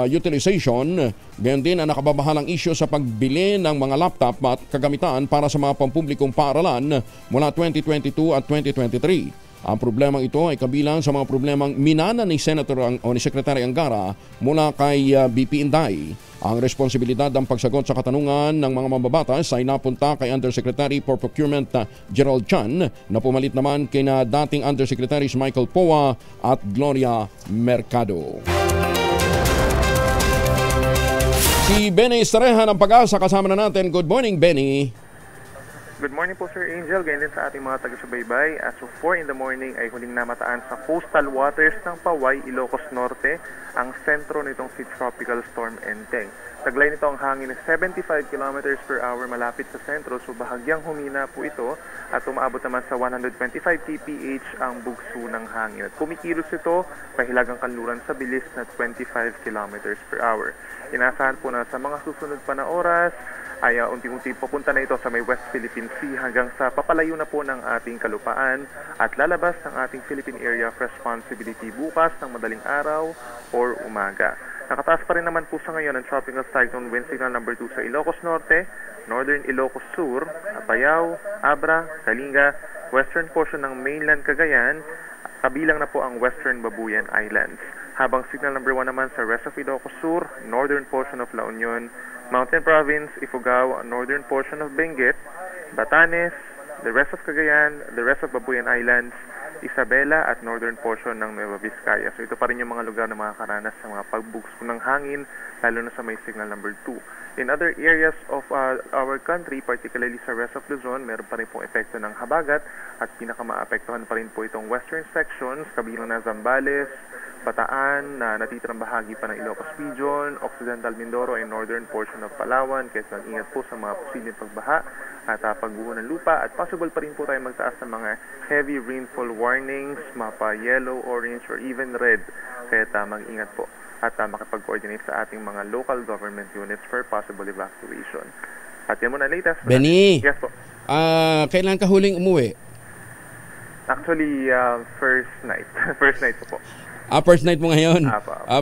utilization, gayon din ang nakababahalang isyu sa pagbili ng mga laptop at kagamitan para sa mga pampublikong paaralan mula 2022 at 2023. Ang problemang ito ay kabilang sa mga problemang minana ni Secretary Angara mula kay BP Inday. Ang responsibilidad ng pagsagot sa katanungan ng mga mambabatas ay napunta kay Undersecretary for Procurement Gerald Chan na pumalit naman kina dating Undersecretaries Michael Poa at Gloria Mercado. Si Benny Estareja ng Pag-asa kasama na natin. Good morning, Benny. Good morning po Sir Angel, ganyan din sa ating mga taga-subaybay. As of 4 in the morning ay huling namataan sa coastal waters ng Paway, Ilocos Norte, ang sentro nitong Tropical Storm Enteng. Taglay nito ang hangin ng 75 km per hour malapit sa sentro, so bahagyang humina po ito at umaabot naman sa 125 kph ang bugso ng hangin. At kumikilos ito pahilagang kanluran sa bilis na 25 km per hour. Inaasahan po na sa mga susunod pa na oras ay unti-unti pupunta na ito sa may West Philippine Sea hanggang sa papalayo na po ng ating kalupaan at lalabas ng ating Philippine Area of Responsibility bukas ng madaling araw or umaga. Nakataas pa rin naman po sa ngayon ang Tropical Cyclone Wind Signal number 2 sa Ilocos Norte, Northern Ilocos Sur, Apayao, Abra, Kalinga, western portion ng mainland Cagayan, kabilang na po ang Western Babuyan Islands. Habang signal number 1 naman sa rest of Ilocos Sur, northern portion of La Union, Mountain Province, Ifugao, northern portion of Benguet, Batanes, the rest of Cagayan, the rest of Babuyan Islands, Isabela at northern portion ng Nueva Vizcaya. So ito pa rin yung mga lugar na makakaranas sa mga pagbugso ng hangin, lalo na sa may signal number 2. In other areas of our country, particularly sa rest of Luzon, meron pa rin pong epekto ng habagat at pinakamaapektuhan pa rin po itong western sections, kabilang na Zambales, Bataan, na natitirang bahagi pa ng Ilocos Region, Occidental Mindoro, and northern portion of Palawan. Kaya ingat po sa mga posibleng pagbaha at pagguho ng lupa. At possible pa rin po tayo magtaas ng mga heavy rainfall warnings, mapa yellow, orange, or even red. Kaya mag-ingat po at makipag-coordinate sa ating mga local government units for possible evacuation. At yan muna latest. Benny, yes po. Kailan ka huling umuwi? Actually, first night. First night po. First night mo ngayon?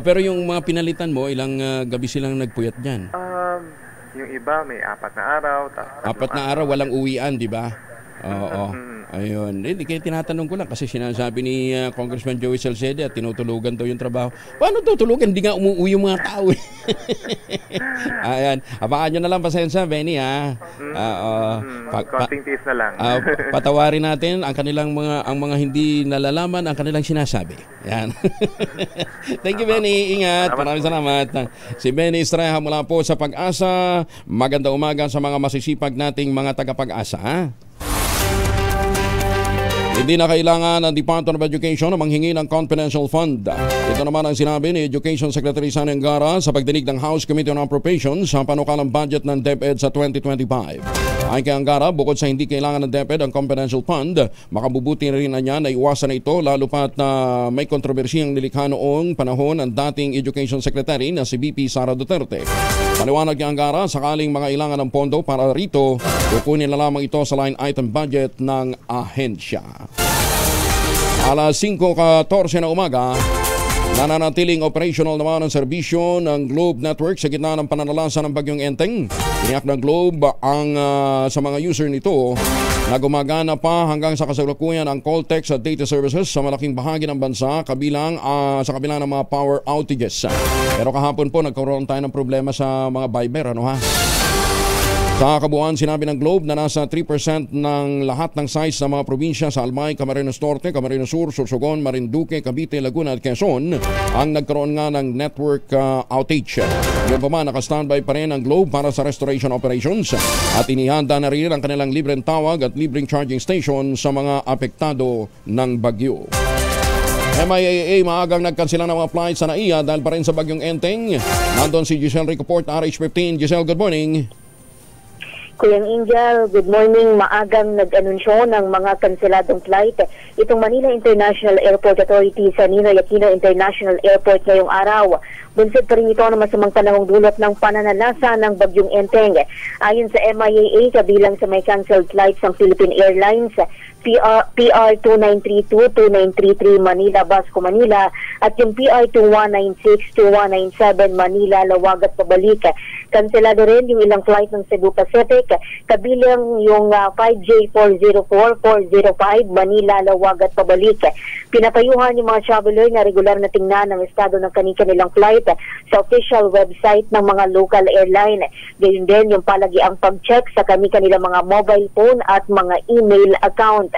Pero yung mga pinalitan mo, ilang gabi silang nagpuyat dyan? Yung iba, may 4 na araw. 4 na araw, walang uwian, di ba? Oo. Ayun. Hindi, kaya tinatanong ko lang kasi sinasabi ni Congressman Joey Salcede at tinutulugan daw yung trabaho. Paano tutulugan? Hindi nga umuwi yung mga tao. Ayan. Abaan nyo na lang, pasensya, Benny, ha? Konting tiis na lang. Patawarin natin ang kanilang mga hindi nalalaman ang kanilang sinasabi. Yan. Thank you, Benny. Ingat. Maraming salamat. Si Benny Estrella mula po sa Pag-asa. Magandang umaga sa mga masisipag nating mga taga-Pag-asa, ha? Hindi na kailangan ng Department of Education na manghingi ng confidential fund. Ito naman ang sinabi ni Education Secretary Sani Angara sa pagdinig ng House Committee on Appropriations sa panukalang budget ng DepEd sa 2025. Ayon kay Angara, bukod sa hindi kailangan ng DepEd ang confidential fund, makabubuti rin na niya na iwasan na ito lalo pat na may kontrobersiyang nilikha noong panahon ng dating Education Secretary na si VP Sara Duterte. Paliwanag ni Angara, sakaling mga ilangan ng pondo para rito, kukunin na lamang ito sa line item budget ng ahensya. Alas 5:14 na umaga, nananatiling operational naman ang serbisyo ng Globe Network sa gitna ng pananalasa ng Bagyong Enteng. Tiniyak ng Globe ang sa mga user nito na gumagana pa hanggang sa kasalukuyan ang call, text at data services sa malaking bahagi ng bansa sa kabila ng mga power outages. Pero kahapon po nagkaroon tayo ng problema sa mga Viber, ano ha? Sa kabuuan, sinabi ng Globe na nasa 3% ng lahat ng size ng mga probinsya sa Albay, Camarines Norte, Camarines Sur, Sorsogon, Marinduque, Cavite, Laguna at Quezon ang nagkaroon nga ng network outage. Ngayon pa man, naka-standby pa rin ang Globe para sa restoration operations at inihanda na rin ang kanilang libreng tawag at libreng charging station sa mga apektado ng bagyo. MIAA maagang nagkansila ng mga flights sa NAIA dahil pa rin sa Bagyong Enteng. Nandun si Giselle Ricoport, RH15. Giselle, good morning. Kuya Angel, good morning. Maagang nag-anunsyo ng mga kanseladong flight itong Manila International Airport Authority sa Ninoy Aquino International Airport ngayong araw. Bunsod pa rin ito ng masamang panahong dulot ng pananalasa ng Bagyong Enteng. Ayon sa MIAA, kabilang sa may canceled flights ng Philippine Airlines, PR 2932, 2933 Manila, Basco, Manila at yung PR 2196, 2197 Manila, Lawag at pabalik. Kanselado rin yung ilang flight ng Cebu Pacific, kabilang yung 5J404, 405 Manila, Lawag at pabalik. Pinapayuhan yung mga traveler na regular na tingnan ang estado ng kanilang flight sa official website ng mga local airline. Gayon din yung palagiang pag-check sa kanilang mga mobile phone at mga email account.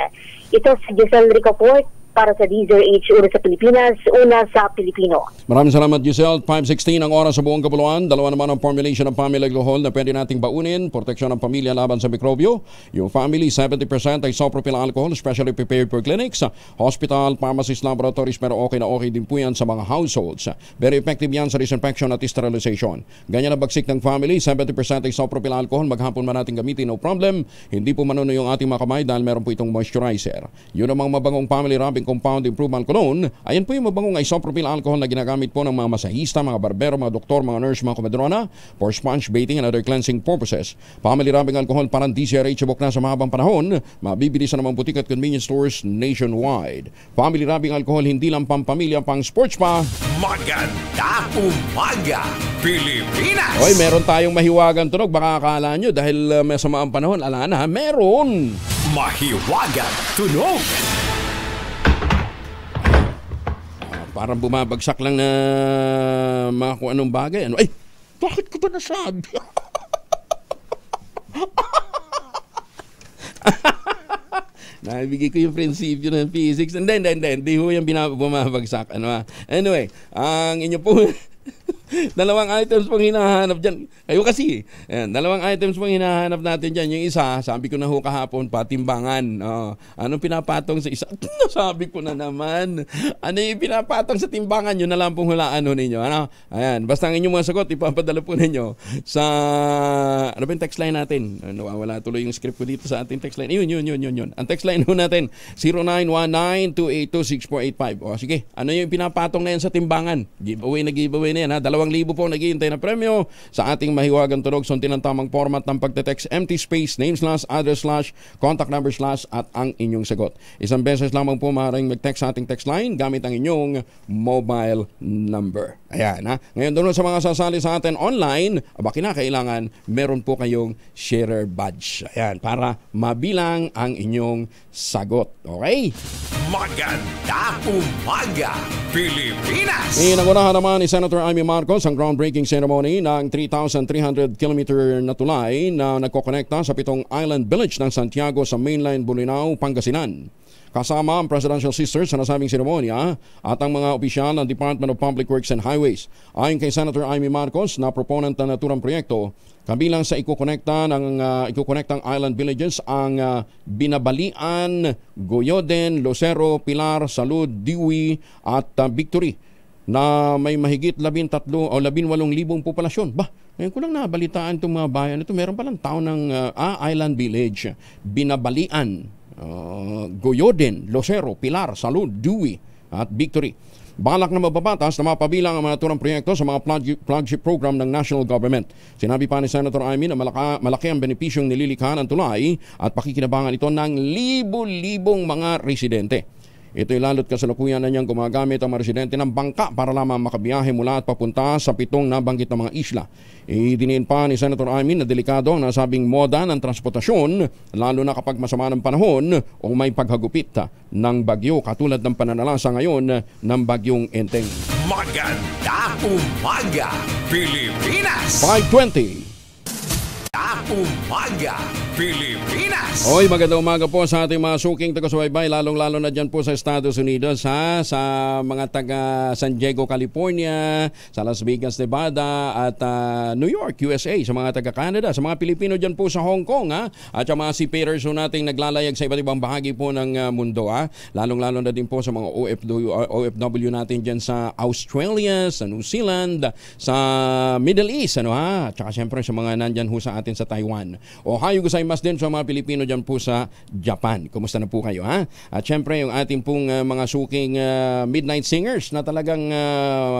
Ito si Giselle Ricoport para sa DZRH, una sa Pilipinas, una sa Pilipino. Maraming salamat, Giselle. 5:16 ang oras sa buong kapuluan. Dalawa naman ang formulation ng family alcohol na pwede nating baunin. Proteksyon ng pamilya laban sa mikrobyo. Yung family, 70% ay isopropyl alcohol, specially prepared for clinics, hospital, pharmacies, laboratories, pero okay na okay din po yan sa mga households. Very effective yan sa disinfection at sterilization. Ganyan ang bagsik ng family, 70% ay isopropyl alcohol. Maghapon man natin gamitin, no problem. Hindi po manuno yung ating mga kamay dahil meron po itong moisturizer. Yun ang mga mabangong family rubbing compound improvement cologne. Ayan po yung mabangong isopropyl alcohol na ginagamit po ng mga masahista, mga barbero, mga doktor, mga nurse, mga komedrona for sponge bathing and other cleansing purposes. Family rubbing alcohol parang DZRH subok na sa mahabang panahon. Mabibili sa namang butik at convenience stores nationwide. Family rubbing alcohol hindi lang pampamilya, pang sports pa. Maganda umaga, Pilipinas! Hoy, meron tayong mahiwagang tunog. Baka akala nyo dahil masama ang panahon. Ala na, meron! Mahiwagang tunog! Parang bumabagsak lang na mga kung anong bagay. Ano? Ay, bakit ko ba nasabi? Nabigay ko yung prinsipyo ng physics. Hindi ho yung bumabagsak. Anyway, ang inyo po... Dalawang items pong hinahanap dyan. Kayo kasi. Ayan, dalawang items pong hinahanap natin dyan. Yung isa, sabi ko na ho kahapon, patimbangan. Anong pinapatong sa isa? Sabi ko na naman. Ano yung pinapatong sa timbangan? Yun na lang pong hulaan ho ninyo. Ayan, basta ang inyong mga sagot, ipapadala po ninyo sa... Ano ba yung text line natin? Wala tuloy yung script ko dito sa ating text line. Yun. Ang text line ho natin, 0919-282-6485. O sige, ano yung pinapatong na yan sa timbangan? Giveaway na yan. 2,000 po naghihintay na premyo sa ating mahiwagang tunog. Sundin ang tamang format ng pagte-text, empty space, name slash, address slash, contact number slash, at ang inyong sagot. Isang beses lamang po maaaring mag-text sa ating text line gamit ang inyong mobile number. Ayan ha. Ngayon doon sa mga sasali sa atin online, kinakailangan meron po kayong sharer badge. Ayan, para mabilang ang inyong sagot. Okay? Maganda umaga, Pilipinas! Inagunahan naman ni Senator Amy Marcos ang groundbreaking ceremony ng 3,300 kilometer na tulay na nagkokonekta sa 7 island village ng Santiago sa mainland Bolinao, Pangasinan. Kasama ang Presidential Sisters sa nasabing seremonya at ang mga opisyal ng Department of Public Works and Highways. Ayon kay Senator Amy Marcos na proponent ng naturang proyekto, kabilang sa ikukonektang island villages ang Binabalian, Goyoden, Lucero, Pilar, Salud, Diwi at Victory na may mahigit 13 o 18,000 populasyon. Ngayon ko lang nabalitaan itong mga bayan. Ito meron palang tao ng island village. Binabalian, Goyoden, Lucero, Pilar, Salud, Dewey at Victory. Balak na mababatas na mapabilang ang mga naturang proyekto sa mga flagship program ng national government. Sinabi pa ni Senator Amy na malaki ang benepisyong nililikha ng tulay at pakikinabangan ito ng libo-libong mga residente. Ito'y lalo't kasalukuyan na niyang gumagamit ang mga residente ng bangka para lamang makabiyahe mula at papunta sa 7 nabanggit na mga isla. Idiniin pa ni Senator Amin na delikado ang nasabing moda ng transportasyon, lalo na kapag masama ng panahon o may paghagupit ng bagyo katulad ng pananalasa ngayon ng bagyong Enteng. Maganda umaga, Pilipinas! 5:20 Umaga, Pilipinas! Oy, magandang umaga po sa ating mga suking taga-subaybay, lalong-lalo na dyan po sa Estados Unidos, sa mga taga San Diego, California, sa Las Vegas, Nevada, at New York, USA, sa mga taga-Canada, sa mga Pilipino dyan po sa Hong Kong, at sa mga seafarers po nating naglalayag sa iba't ibang bahagi po ng mundo, lalong-lalo na din po sa mga OFW natin dyan sa Australia, sa New Zealand, sa Middle East, at saka siyempre sa mga nandyan ho sa atin sa Taiwan. Ohayo gozaimasu din sa mga Pilipino dyan po sa Japan. Kumusta na po kayo, ha? At syempre yung ating pong mga suking midnight singers na talagang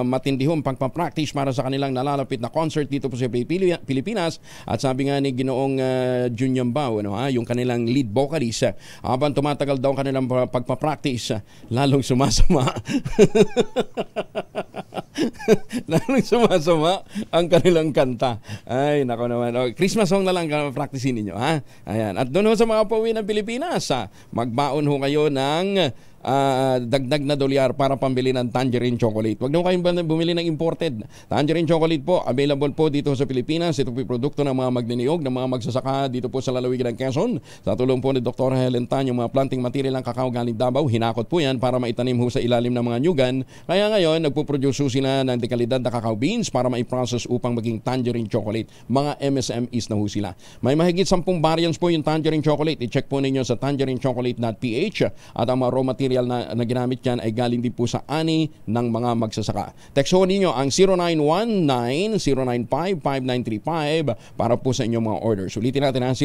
matindihong pagpapractice para sa kanilang nalalapit na concert dito po sa Pilipinas. At sabi nga ni Ginoong Junyang Bao, yung kanilang lead vocalist, habang tumatagal daw kanilang pagpapractice, lalong sumasama. Lalong sumasama ang kanilang kanta. Ay, nako naman. Christmas song na lang practicein ninyo, ha? Ayan. At doon ho sa mga pauwi ng Pilipinas, magbaon ho kayo ng dagdag na dolyar para pambili ng tangerine chocolate. Huwag na kayong bumili ng imported. Tangerine chocolate po, available po dito sa Pilipinas. Ito po produkto ng mga magniniyog, ng mga magsasaka dito po sa lalawigan ng Quezon. Sa tulong po ni Dr. Helen Tan, yung mga planting material ng kakao galing Davao, hinakot po yan para maitanim ho sa ilalim ng mga nyugan. Kaya ngayon, nagpuproduce sila ng dekalidad na cacao beans para maiprocess upang maging tangerine chocolate. Mga MSMEs na ho sila. May mahigit 10 variants po yung tangerine chocolate. I-check po ninyo sa tangerinechocolate.ph at ang mga raw material na ginamit yan ay galing din po sa ani ng mga magsasaka. Text ho ninyo ang 0919-095-5935 para po sa inyong mga orders. Ulitin natin ang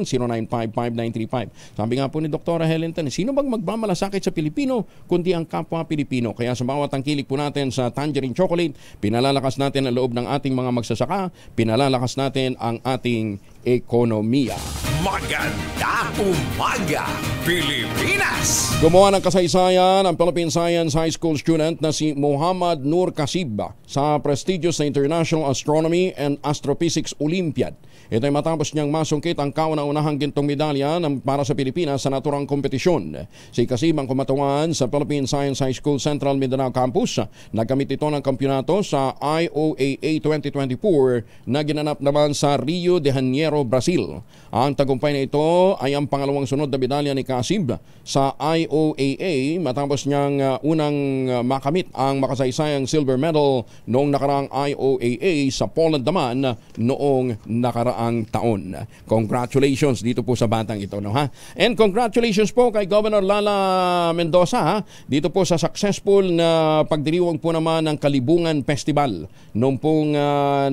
0919-095-5935. Sabi nga po ni Dr. Helen Tan, sino bang magmamalasakit sa Pilipino kundi ang kapwa Pilipino? Kaya sa bawat tangkilik po natin sa tangerine chocolate, pinalalakas natin ang loob ng ating mga magsasaka, pinalalakas natin ang ating ekonomiya. Maganda umaga, Pilipinas! Gumawa ng kasaysayan ang Philippine Science High School student na si Muhammad Nur Kasib sa prestigious na International Astronomy and Astrophysics Olympiad. Ito ay matapos niyang masungkit ang kauna-unahang gintong medalya para sa Pilipinas sa naturang kompetisyon. Si Kasib ang kumatawan sa Philippine Science High School Central Mindanao Campus. Nagkamit ito ng kampyonato sa IOAA 2024 na ginanap naman sa Rio de Janeiro, Brazil. Ang tagumpay na ito ay ang pangalawang sunod na medalya ni Kasib sa IOAA matapos niyang unang makamit ang makasaysayang silver medal noong nakaraang IOAA sa Poland naman noong nakaraang taon. Congratulations dito po sa batang ito, no, ha? And congratulations po kay Governor Lala Mendoza, ha? Dito po sa successful na pagdiriwang po naman ng Kalibungan Festival noong pong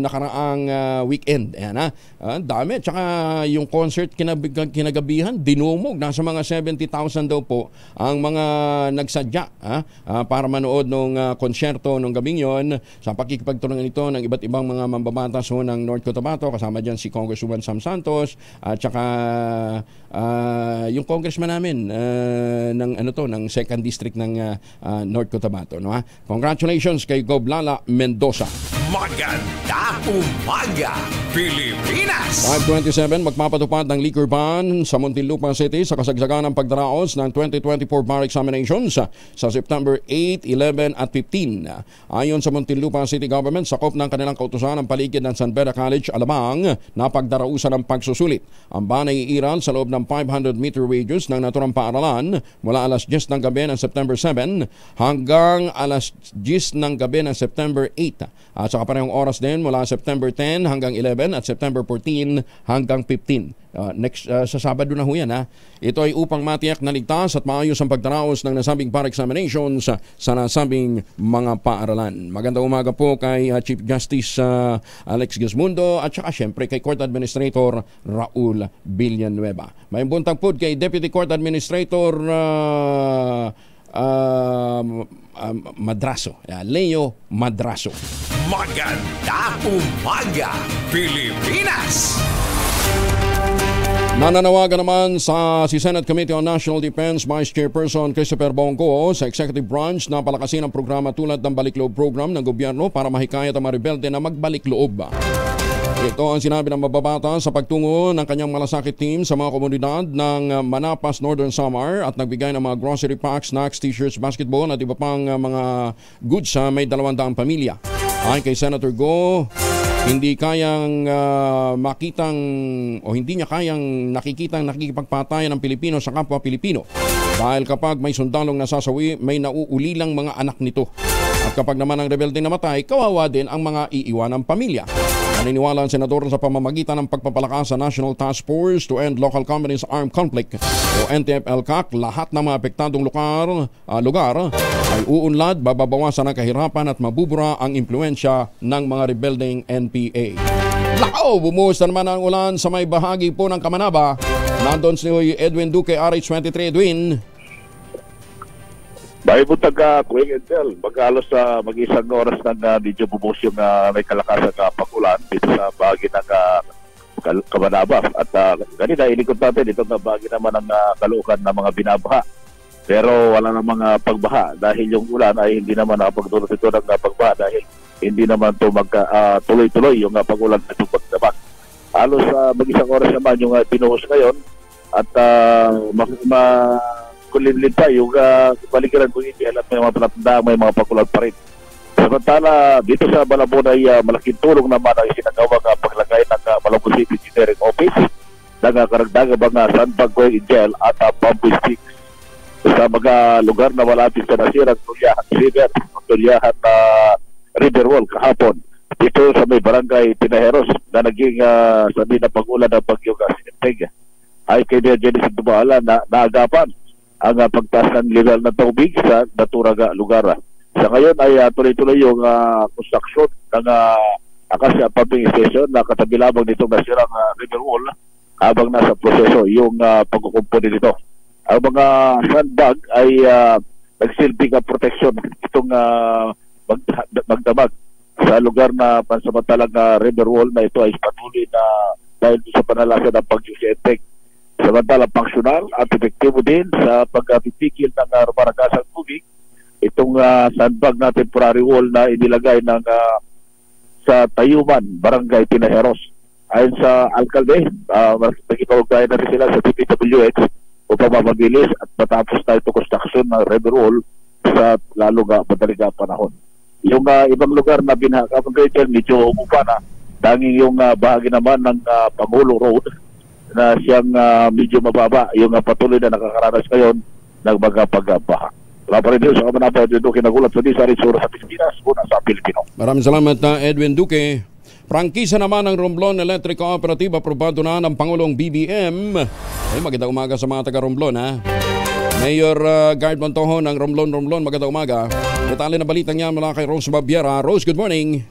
nakaraang weekend. Ayan, ha? Dami. Tsaka yung concert kinagabihan, dinumog. Nasa mga 70,000 daw po ang mga nagsadya para manood ng konsyerto nung gabing yon sa pakikipagtulungan ito ng iba't ibang mga mambabatas ng North Cotabato. Kasama dyan si Congresswoman Sam Santos at saka yung congressman namin ng 2nd District ng North Cotabato. No, ha? Congratulations kay Gov. Lala Mendoza. Maganda umaga, Pilipinas! 527, magpapatupad ng liquor ban sa Muntinlupa City sa kasagsagan ng pagdaraos ng 2024 bar examinations sa September 8, 11 at 15. Ayon sa Muntinlupa City Government, sakop ng kanilang kautusan ang paligid ng San Beda College, Alabang na pagdarausan ng pagsusulit. Ang ban ay iiral sa loob ng 500-meter radius ng naturang paaralan mula alas 10 ng gabi ng September 7 hanggang alas 10 ng gabi ng September 8. At sa kaparehong oras din mula September 10 hanggang 11 at September 14 hanggang 15. Sa Sabado na ho yan, ha? Ito ay upang matiyak na ligtas at maayos ang pagdaraos ng nasabing bar examinations sa nasabing mga paaralan. Magandang umaga po kay Chief Justice Alex Gismundo at saka syempre kay Court Administrator Raul Villanueva. May buntag po kay Deputy Court Administrator Madraso, Leo Madraso. Maganda umaga, Pilipinas! Nananawagan naman si Senate Committee on National Defense Vice Chairperson Christopher Bongo sa Executive Branch na palakasin ang programa tulad ng Balik-Loob Program ng gobyerno para mahikayat ang mga rebelde na magbalik-loob. Ito ang sinabi ng mababata sa pagtungo ng kanyang malasakit team sa mga komunidad ng Manapas, Northern Samar at nagbigay ng mga grocery packs, snacks, t-shirts, basketball at iba pang mga goods sa may 200 pamilya. Ayon kay Senator Go, hindi niya kayang nakikitang nakikipagpatayan ng Pilipino sa kapwa Pilipino. Dahil kapag may sundalong nasasawi, may nauulilang mga anak nito. At kapag naman ang rebelde namatay, kawawa din ang mga iiwanang pamilya. Naniniwala ang senador sa pamamagitan ng pagpapalakas sa National Task Force to End Local Companies Armed Conflict o NTF-ELCAC, lahat ng mga apektadong lugar ay uunlad, bababawasan ang kahirapan at mabubura ang impluensya ng mga rebelding NPA. Lakaw! Bumuhos na naman ang ulan sa may bahagi po ng Kamanaba. Nandun si Edwin Duque, RH23. Edwin. May buntag Kuya Angel, mag-alos sa mag-isang oras ng medyo bubos yung may kalakasan pag-ulan dito sa bahagi ng Kamanaba. At ganina, inikot natin itong bahagi naman ng Caloocan ng mga binabaha. Pero wala namang pagbaha dahil yung ulan ay hindi naman nakapagdulot ito ng pagbaha dahil hindi naman ito tuloy-tuloy yung pag-ulan na itong pagdabak. Halos mag-isang oras naman yung pinuhos ngayon at kulimlim pa yung balikiran kung hindi alam may mga palatandaan, may mga pakulan pa rin. Samantala, dito sa Malabon ay malaking tulong naman ang isinagawang paglagay ng Malabon City Engineering Office ng karagdagang mga sandbag coil gel at bamboo sticks sa mga lugar na malapit sa nasirang Tulyahan River Wall kahapon. Dito sa may barangay Pinaheros na naging sabi na pag-ulan ng bagyong Sininteg ay kay Genesis Dumahala na naagapan ang pagtaas ng level ng tubig sa naturang lugar. Sa ngayon ay tuloy-tuloy yung construction ng Acacia Pumping Station na katabi lamang nitong nasirang river wall habang nasa proseso yung pagkukumpuni nito. Ang mga sandbag ay nagsilbing protection itong magdamag sa lugar na pansamantalang river wall na ito ay patuloy na dahil sa panalasa ng pag-Sininteg. Samantalang pangsiyonal at epektibo din sa pagpipigil ng rumaragasang tubig itong sandbag na temporary wall na inilagay ng sa Tayuman, Barangay Pinaheros. Ayon sa alkalde, nagkikaugnayan natin sila sa DPWH upang mabilis at matapos na ito construction ng river wall sa lalo madaling panahon. Yung ibang lugar na binahakapang kayo medyo umupa na, tanging yung bahagi naman ng Pangulo Road na siyang medyo mababa, yung patuloy na nakakaranas ngayon ng mga pagbaha. Wala pa rin din sa kamanapay dito kinagulat sa Disa Ritsura sa Pilipinas, una sa Pilipino. Maraming salamat Edwin Duque. Prangkisa naman ng Romblon Electric Cooperative aprobado na ng Pangulong BBM. Ay, magandang umaga sa mga taga-Romblon ha. Mayor Guard Montojo ng Romblon, magandang umaga. Detalye na balitang niya mula kay Rose Babiera. Rose, good morning.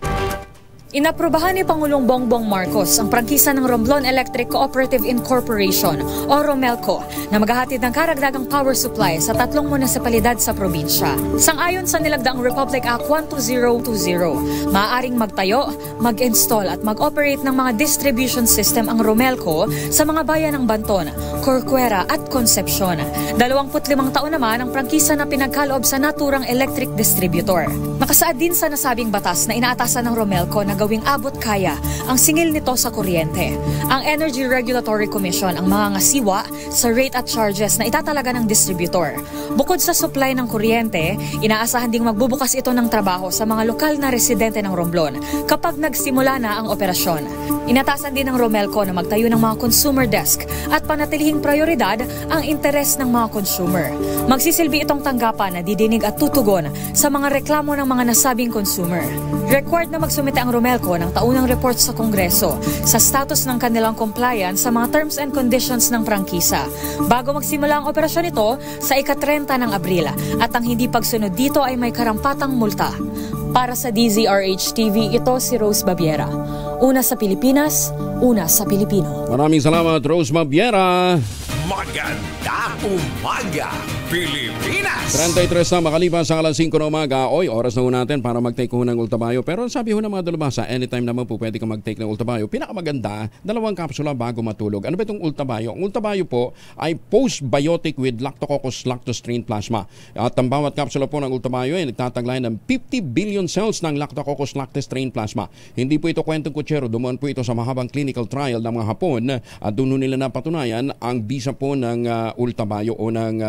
Inaprubahan ni Pangulong Bongbong Marcos ang prangkisa ng Romblon Electric Cooperative Incorporation o Romelco na maghahatid ng karagdagang power supply sa 3 munisipalidad sa probinsya. Sang-ayon sa nilagdaang Republic Act 12020, maaaring magtayo, mag-install at mag-operate ng mga distribution system ang Romelco sa mga bayan ng Banton, Corcuera at Concepcion. 25 taon naman ang prangkisa na pinagkaloob sa naturang electric distributor. Nakasaad din sa nasabing batas na inaatasan ng Romelco na gawing abot kaya ang singil nito sa kuryente. Ang Energy Regulatory Commission ang mga ngasiwa sa rate at charges na itatalaga ng distributor. Bukod sa supply ng kuryente, inaasahan ding magbubukas ito ng trabaho sa mga lokal na residente ng Romblon kapag nagsimula na ang operasyon. Inatasan din ng Romelco na magtayo ng mga consumer desk at panatilihing prioridad ang interes ng mga consumer. Magsisilbi itong tanggapan na didinig at tutugon sa mga reklamo ng mga nasabing consumer. Required na magsumite ang Romelco ng taunang report sa Kongreso sa status ng kanilang compliance sa mga terms and conditions ng prangkisa bago magsimula ang operasyon nito sa ika-30 ng Abril at ang hindi pagsunod dito ay may karampatang multa. Para sa DZRH-TV, ito si Rose Babiera. Una sa Pilipinas, una sa Pilipino. Maraming salamat, Rose Babiera. Magandang umaga, Pilipinas! 33 na makalipas sa alas 5 na umaga. Oy, oras na ho natin para mag-take ho ng Ultabayo. Pero sabi ho ng mga dalubhasa, anytime naman po pwede ka mag-take ng Ultabayo. Pinakamaganda, 2 kapsula bago matulog. Ano ba itong Ultabayo? Ang Ultabayo po ay postbiotic with Lactococcus lactostrain plasma. At ang bawat kapsula po ng Ultabayo ay nagtataglay ng 50 billion cells ng Lactococcus lactostrain plasma. Hindi po ito kwentong kutsero. Dumaan po ito sa mahabang clinical trial ng mga Hapon at doon nila napatunayan ang bisa po ng Ultabayo o ng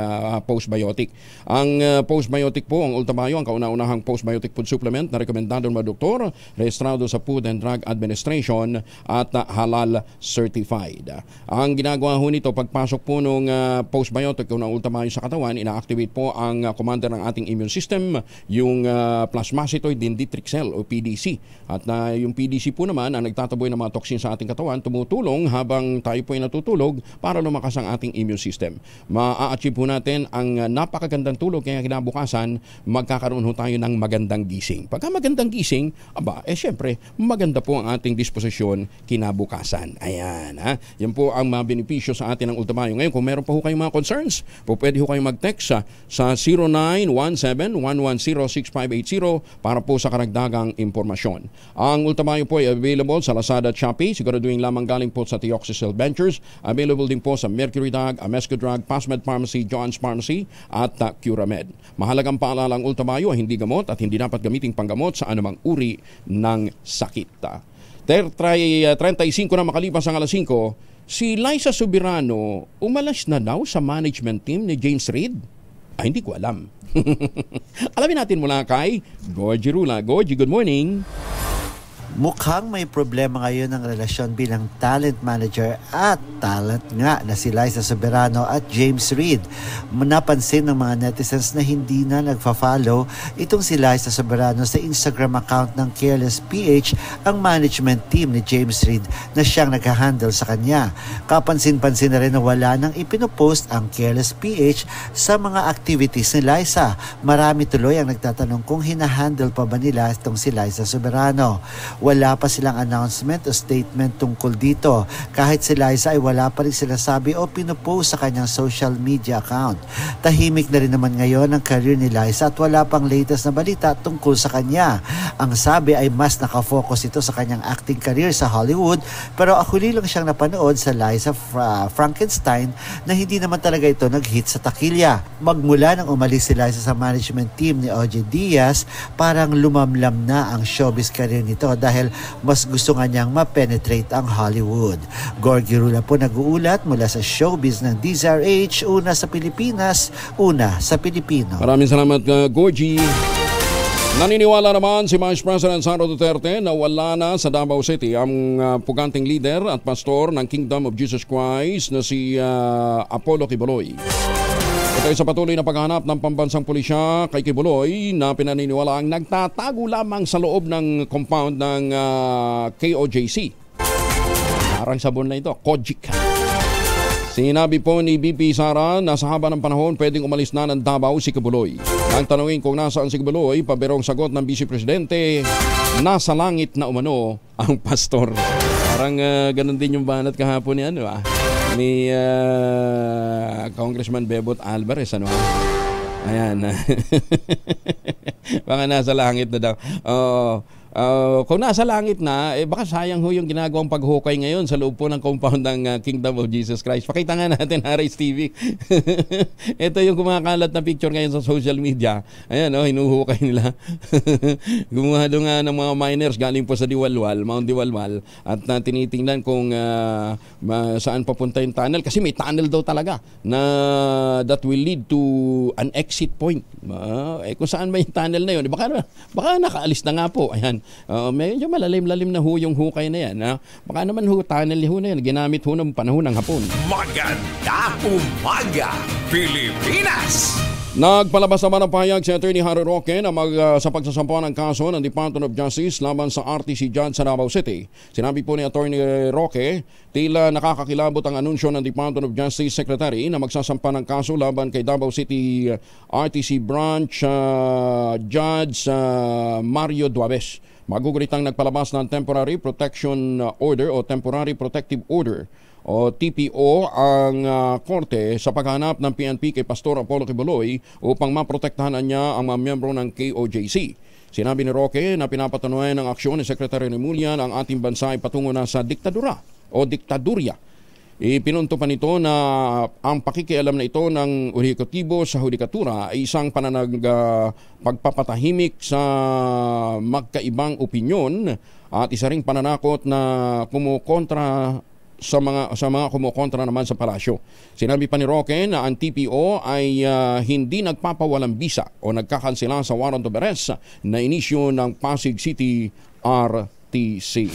postbiotic. Ang postbiotic po, ang Ultabayo, ang kauna-unahang postbiotic food supplement na rekomendado ng mga doktor, rehistrado sa Food and Drug Administration at halal certified. Ang ginagawa ho nito, pagpasok po ng postbiotic o ng Ultabayo sa katawan, ina-activate po ang commander ng ating immune system, yung plasmacytoid dendritic cell o PDC. At yung PDC po naman, ang nagtataboy ng mga toxin sa ating katawan, tumutulong habang tayo po ay natutulog para lumakas ang ating immune system. Ma-achieve po natin ang napakagandang tulog kaya kinabukasan magkakaroon ho tayo ng magandang gising. Pagka magandang gising, syempre, maganda po ang ating disposisyon kinabukasan. Ayan, ha? Yan po ang mga benepisyo sa atin ng Ultabayo. Ngayon, kung meron pa ho kayong mga concerns, pwede ho kayong mag-text sa 0917-110-6580 para po sa karagdagang impormasyon. Ang Ultabayo po ay available sa Lazada at Shopee. Siguraduhin lamang galing po sa Teoxycel Ventures. Available din po sa Mercury Drug, Amesco Drug, Pasmed Pharmacy, John's Pharmacy at Curamed. Mahalagang paalala, ang Ultabayo ay hindi gamot at hindi dapat gamiting panggamot sa anumang uri ng sakit. 35 na makalipas ang alas 5, si Liza Soberano umalas na daw sa management team ni James Reid? Ay, hindi ko alam. Alamin natin mula kay Gorgie Rula. Gorgie, good morning. Mukhang may problema ngayon ang relasyon bilang talent manager at talent nga na si Liza Soberano at James Reid. Napansin ng mga netizens na hindi na nagfa-follow itong si Liza Soberano sa Instagram account ng Careless PH, ang management team ni James Reid na siyang nag-handle sa kanya. Kapansin-pansin na rin na wala nang ipinopost ang Careless PH sa mga activities ni Liza. Marami tuloy ang nagtatanong kung hinahandle pa ba nila itong si Liza Soberano. Wala pa silang announcement o statement tungkol dito. Kahit si Liza ay wala pa rin sinasabi o pinopost sa kanyang social media account. Tahimik na rin naman ngayon ang career ni Liza at wala pang latest na balita tungkol sa kanya. Ang sabi ay mas nakafocus ito sa kanyang acting career sa Hollywood, pero huli lang siyang napanood sa Liza Frankenstein na hindi naman talaga ito nag-hit sa takilya. Magmula nang umalis si Liza sa management team ni OJ Diaz, parang lumamlam na ang showbiz career nito dahil mas gusto nga niyang ma-penetrate ang Hollywood. Gorgie Rula po nag-uulat mula sa showbiz ng DZRH, una sa Pilipinas, una sa Pilipino. Maraming salamat, Gorgie. Naniniwala naman si Vice President Sara Duterte na wala na sa Davao City ang puganting leader at pastor ng Kingdom of Jesus Christ na si Apollo Kibuloy. Ito ay sa patuloy na paghahanap ng pambansang pulisya kay Kibuloy na pinaniniwala ang nagtatago lamang sa loob ng compound ng KOJC. Parang sabon na ito, Kojik. Sinabi po ni BP Sara na sa haba ng panahon pwedeng umalis na ng Davao si Kibuloy. Nang tanungin kung nasaan si Kibuloy, paberong sagot ng Vice Presidente, nasa langit na umano ang pastor. Parang ganun din yung banat kahapon ni ni Congressman Bebot Alvarez, Ayan. Baka nasa langit na daw. Kung nasa langit na, baka sayang ho yung ginagawang paghukay ngayon sa loob po ng compound ng Kingdom of Jesus Christ. Pakita nga natin, Aris TV. Ito yung kumakalat na picture ngayon sa social media. Ayan, hinuhukay nila. Gumawa doon nga ng mga miners galing po sa Diwalwal, Mount Diwalwal, at tinitingnan kung saan papunta yung tunnel. Kasi may tunnel daw talaga na that will lead to an exit point. Kung saan ba yung tunnel na yun? Baka nakaalis na nga po. Ayan. Medyo malalim-lalim na ho yung hukay na yan. Baka naman tunnel ho na yan. Ginamit ho ng panahon ng hapon. Magandang umaga, Pilipinas! Nagpalabas naman ng pahayag si Attorney Harry Roque na sa pagsasampa ng kaso ng Department of Justice laban sa RTC Judge sa Davao City. Sinabi po ni Attorney Roque, tila nakakakilabot ang anunsyo ng Department of Justice Secretary na magsasampa ng kaso laban kay Davao City RTC Branch Judge Mario Duaves. Magugulitang nagpalabas ng Temporary Protection Order o Temporary Protective Order o TPO ang korte sa paghanap ng PNP kay Pastor Apollo Kibuloy upang maprotektahan niya ang mga miyembro ng KOJC. Sinabi ni Roque na pinapatunayan ng aksyon ni Secretary Remulla ang ating bansa ay patungo na sa diktadura o diktadurya. Ipinunto pa nito na ang pakikialam na ito ng ehekutibo sa hudikatura ay isang pagpapatahimik sa magkaibang opinyon at isa ring pananakot na kumukontra sa mga kumukontra naman sa palasyo. Sinabi pa ni Roque na ang TPO ay hindi nagpapawalang bisa o nagkakansela sa warrant of arrest na inisyu ng Pasig City RTC.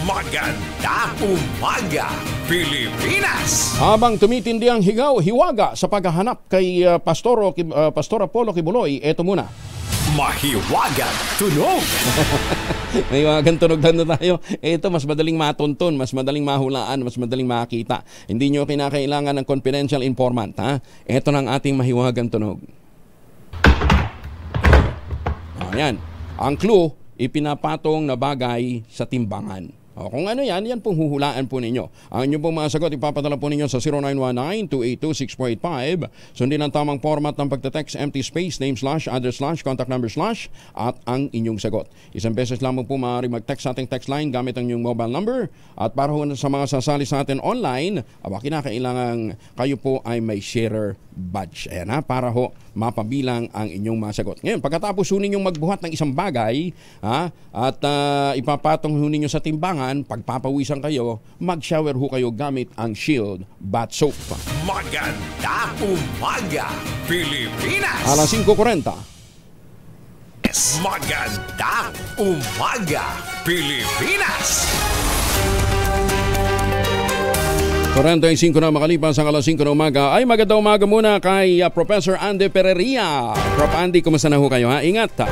Magandang umaga, Pilipinas! Habang tumitindi ang hiwaga sa paghahanap kay Pastor Apollo Kibuloy, eto muna. Mahiwagang tunog! Mahiwagang tunog na tayo. Ito, mas madaling matunton, mas madaling mahulaan, mas madaling makita. Hindi nyo kinakailangan ng confidential informant. Ito ng ating mahiwagang tunog. Ayan. Ang clue, ipinapatong na bagay sa timbangan. Kung ano yan pong huhulaan po ninyo. Ang inyong pong mga sagot, ipapadala po ninyo sa 0919-282-6485. Sundin ang tamang format ng pagte-text, empty space, name / address / contact number / at ang inyong sagot. Isang beses lamang po maaari mag-text sa ating text line gamit ang inyong mobile number. At para sa mga sasali sa atin online, kinakailangan kayo po ay may sharer badge. Ayan para mapabilang ang inyong mga sagot. Ngayon, pagkatapos ninyong magbuhat ng isang bagay at ipapatong ninyo sa timbangan, kailangan pagpapawisan kayo, mag-shower ho kayo gamit ang Shield Bath Soap. Maganda umaga, Pilipinas! Alas 5:40. Maganda umaga, Pilipinas! 45 na makalipas ang alas 5 ng umaga. Ay, magandang umaga muna kay Professor Andy Pereria. Prof. Andy, kumusta na ho kayo, ha? Ingat, ha?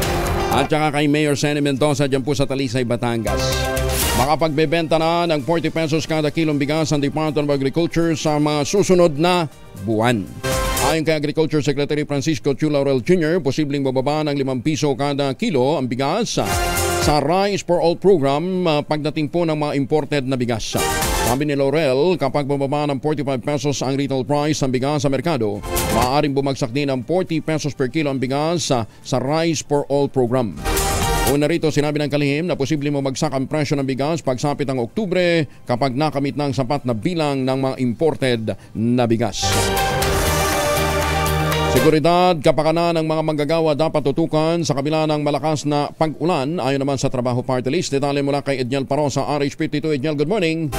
At saka kay Mayor Senny Mendoza dyan po sa Talisay, Batangas. Makapagbebenta na ng 40 pesos kada kilong bigas ang Department of Agriculture sa mga susunod na buwan. Ayon kay Agriculture Secretary Francisco Chu Laurel Jr., posibleng bababa ng 5 piso kada kilo ang bigas sa Rice for All program pagdating po ng mga imported na bigas. Sabi ni Laurel, kapag bababa ng 45 pesos ang retail price ng bigas sa merkado, maaaring bumagsak din ng 40 pesos per kilo ang bigas sa Rice for All program. Una rito, sinabi ng kalihim na posibleng bumagsak ang presyo ng bigas pagsapit ng Oktubre kapag nakamit ng sapat na bilang ng mga imported na bigas. Seguridad, kapakanan ng mga manggagawa dapat tutukan sa kabila ng malakas na pag-ulan ayon naman sa Trabaho Party List. Detalye mula kay Edniel Paro sa RH52. Edniel, good morning.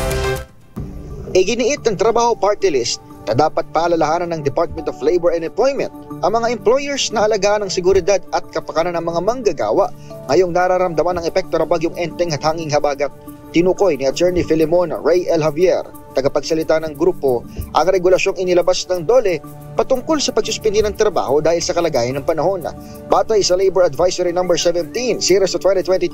Iginiit ng Trabaho Party List na dapat paalalahanan ng Department of Labor and Employment ang mga employers na alagaan ng seguridad at kapakanan ng mga manggagawa ngayong nararamdaman ng epekto ng bagyong Enteng at hanging habagat. Tinukoy ni Attorney Filemon Ray L. Javier, tagapagsalita ng grupo, ang regulasyong inilabas ng DOLE patungkol sa pagsuspindi ng trabaho dahil sa kalagayan ng panahon. Batay sa Labor Advisory No. 17, Series of 2022,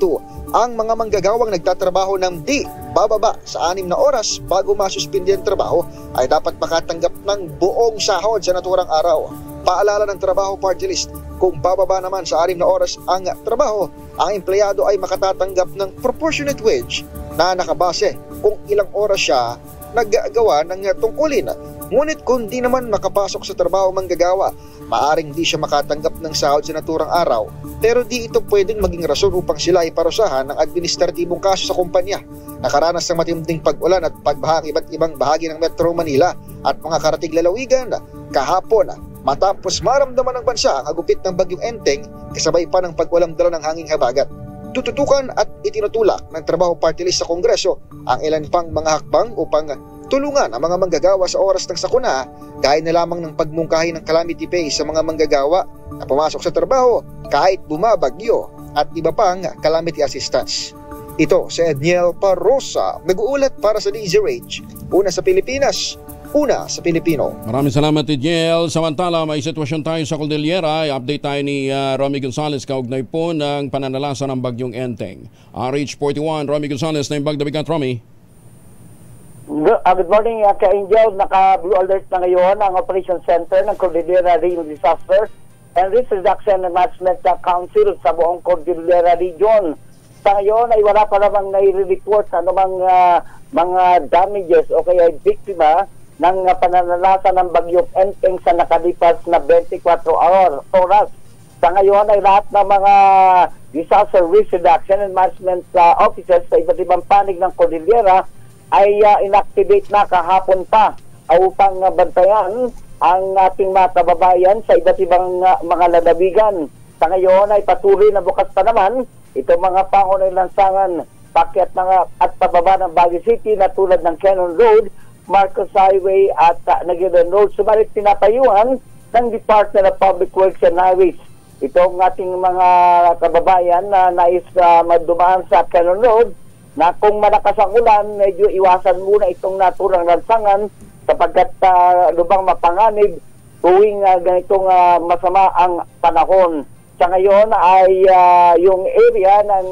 ang mga manggagawang nagtatrabaho ng di bababa sa 6 na oras bago masuspindi ang trabaho ay dapat makatanggap ng buong sahod sa naturang araw. Paalala ng Trabaho Party List, kung bababa naman sa 6 na oras ang trabaho, ang empleyado ay makatatanggap ng proportionate wage na nakabase kung ilang oras siya naggagawa ng tungkulin. Ngunit kung di naman makapasok sa trabaho manggagawa, maaring di siya makatanggap ng sahod sa naturang araw, pero di ito pwedeng maging rason upang sila ay parusahan ng administratibong kaso sa kumpanya. Nakaranas ng matinding pag-ulan at pagbaha ng iba't ibang bahagi ng Metro Manila at mga karatig lalawigan kahapon matapos maramdaman ng bansa ang agupit ng bagyong Enteng kasabay pa ng pag-ulang dala ng hanging habagat. Tututukan at itinutulak ng Trabaho Party List sa Kongreso ang ilan pang mga hakbang upang tulungan ang mga manggagawa sa oras ng sakuna, gaya na lamang ng pagmungkahi ng calamity pay sa mga manggagawa na pumasok sa trabaho kahit bumabagyo at iba pang calamity assistance. Ito si Edniel Parosa, nag-uulat para sa DZRH, una sa Pilipinas, una sa Pilipino. Maraming salamat, Edniel. Samantala, may sitwasyon tayo sa Cordillera. I-update tayo ni Romy Gonzales kaugnay po ng pananalasa ng bagyong Enteng. RH41, Romy Gonzales na yung bagdabigat, Romy. Good morning, Ka-Angel. Naka-blue alert na ngayon ang Operation Center ng Cordillera Rail Disaster and Risk Reduction and Management Council sa buong Cordillera Region. Sa ngayon ay wala pa namang nai-report sa anumang mga damages o kaya biktima ng pananalasa ng bagyong Enteng sa nakalipas na 24 oras. Sa ngayon ay lahat ng mga Disaster Risk Reduction and Management Officers sa iba't ibang panig ng Cordillera ay inactivate na kahapon pa upang bantayan ang ating mga kababayan sa iba't ibang mga lalawigan. Sa ngayon ay patuloy na bukas pa naman itong mga pangunay lansangan pakyat at pababa ng Baguio City na tulad ng Cannon Road, Marcos Highway at Naguilian Road. Subalit pinapayuhan ng Department of Public Works and Highways itong ating mga kababayan na nais madumaan sa Cannon Road na kung malakas ang ulan, medyo iwasan muna itong naturang lansangan sapagkat lubang mapanganib tuwing ganitong masama ang panahon. Sa ngayon ay yung area ng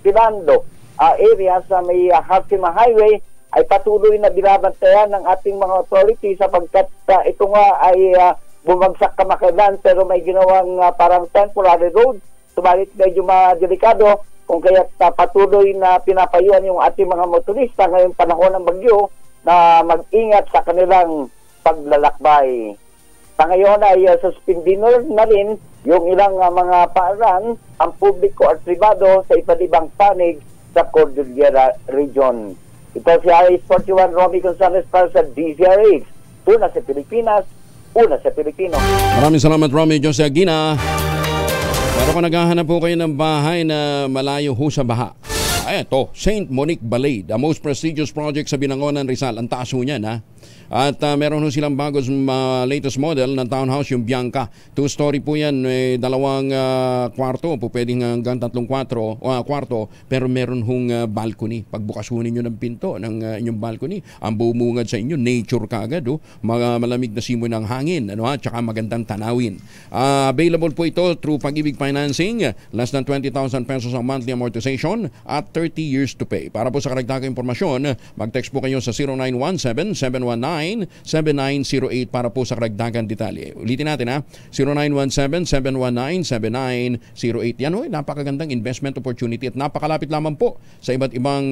Pilando, area sa may Hartima Highway ay patuloy na binabantayan ng ating mga authority sapagkat ito nga ay bumagsak kamakailan pero may ginawang parang temporary road. Subalit medyo delikado kung kaya patuloy na pinapayuhan yung ating mga motorista ngayong panahon ng bagyo na mag-ingat sa kanilang paglalakbay. Sa ngayon ay suspendin na rin yung ilang mga paaralan, ang publiko at pribado sa iba't ibang panig sa Cordillera Region. Ito si RH41 Romy Gonzales para sa DZRH. Una sa Pilipinas, una sa Pilipino. Maraming salamat, Romy Jose Aguina. Pero kung naghahanap po kayo ng bahay na malayo ho sa baha, Ito, St. Monique Ballet, the most prestigious project sa Binangonan, Rizal. Ang taas ho niyan, ha? At meron ho silang bagos latest model ng townhouse, yung Bianca. 2-story po yan, dalawang kwarto, po pwedeng hanggang 3 kwarto, pero meron hong balcony. Pagbukas ho ninyo ng pinto ng inyong balcony, ang bumungad sa inyo, nature kaagad, malamig na simoy ng hangin, tsaka magandang tanawin. Available po ito through Pag-ibig Financing, less than 20,000 pesos ang monthly amortization at 30 years to pay. Para po sa karagdagang impormasyon, mag-text po kayo sa 0917-719-7908 para po sa karagdagan detalye. Ulitin natin, 0917-719-7908. Yan napakagandang investment opportunity at napakalapit lamang po sa iba't ibang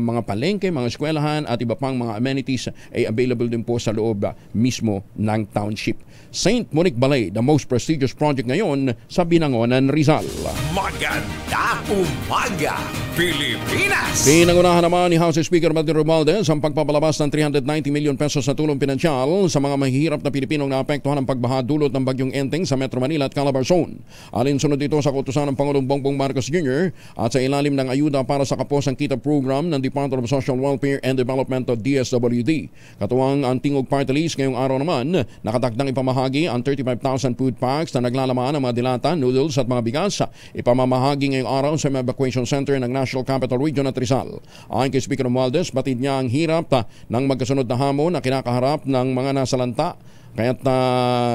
mga palengke, mga eskwelahan at iba pang mga amenities ay available din po sa loob mismo ng township. St. Monique Ballet, the most prestigious project ngayon sa Binangonan, Rizal. Maganda umaga, Pilipinas! Pinangunahan naman ni House Speaker Martin Romualdez ang pagpapalabas ng 390 million pesos na tulong pinansyal sa mga mahihirap na Pilipinong naapektuhan ng pagbaha dulot ng bagyong Enteng sa Metro Manila at Calabarzon. Alinsunod dito sa kautusan ng Pangulong Bongbong Marcos Jr. at sa ilalim ng ayuda para sa Kapos ang Kita program ng Department of Social Welfare and Development o DSWD. Katuwang ang Tingog Party List ngayong araw naman, nakatakdang ipamahagi ang 35,000 food packs na naglalaman ng mga dilata, noodles at mga bigas. Ipamamahagi ngayong araw sa evacuation center ng National Capital Region at Rizal. Ayon kay Speaker Romualdez, batid niya ang hirap ng magkasunod na hamon na kinakaharap ng mga nasalanta. Kaya't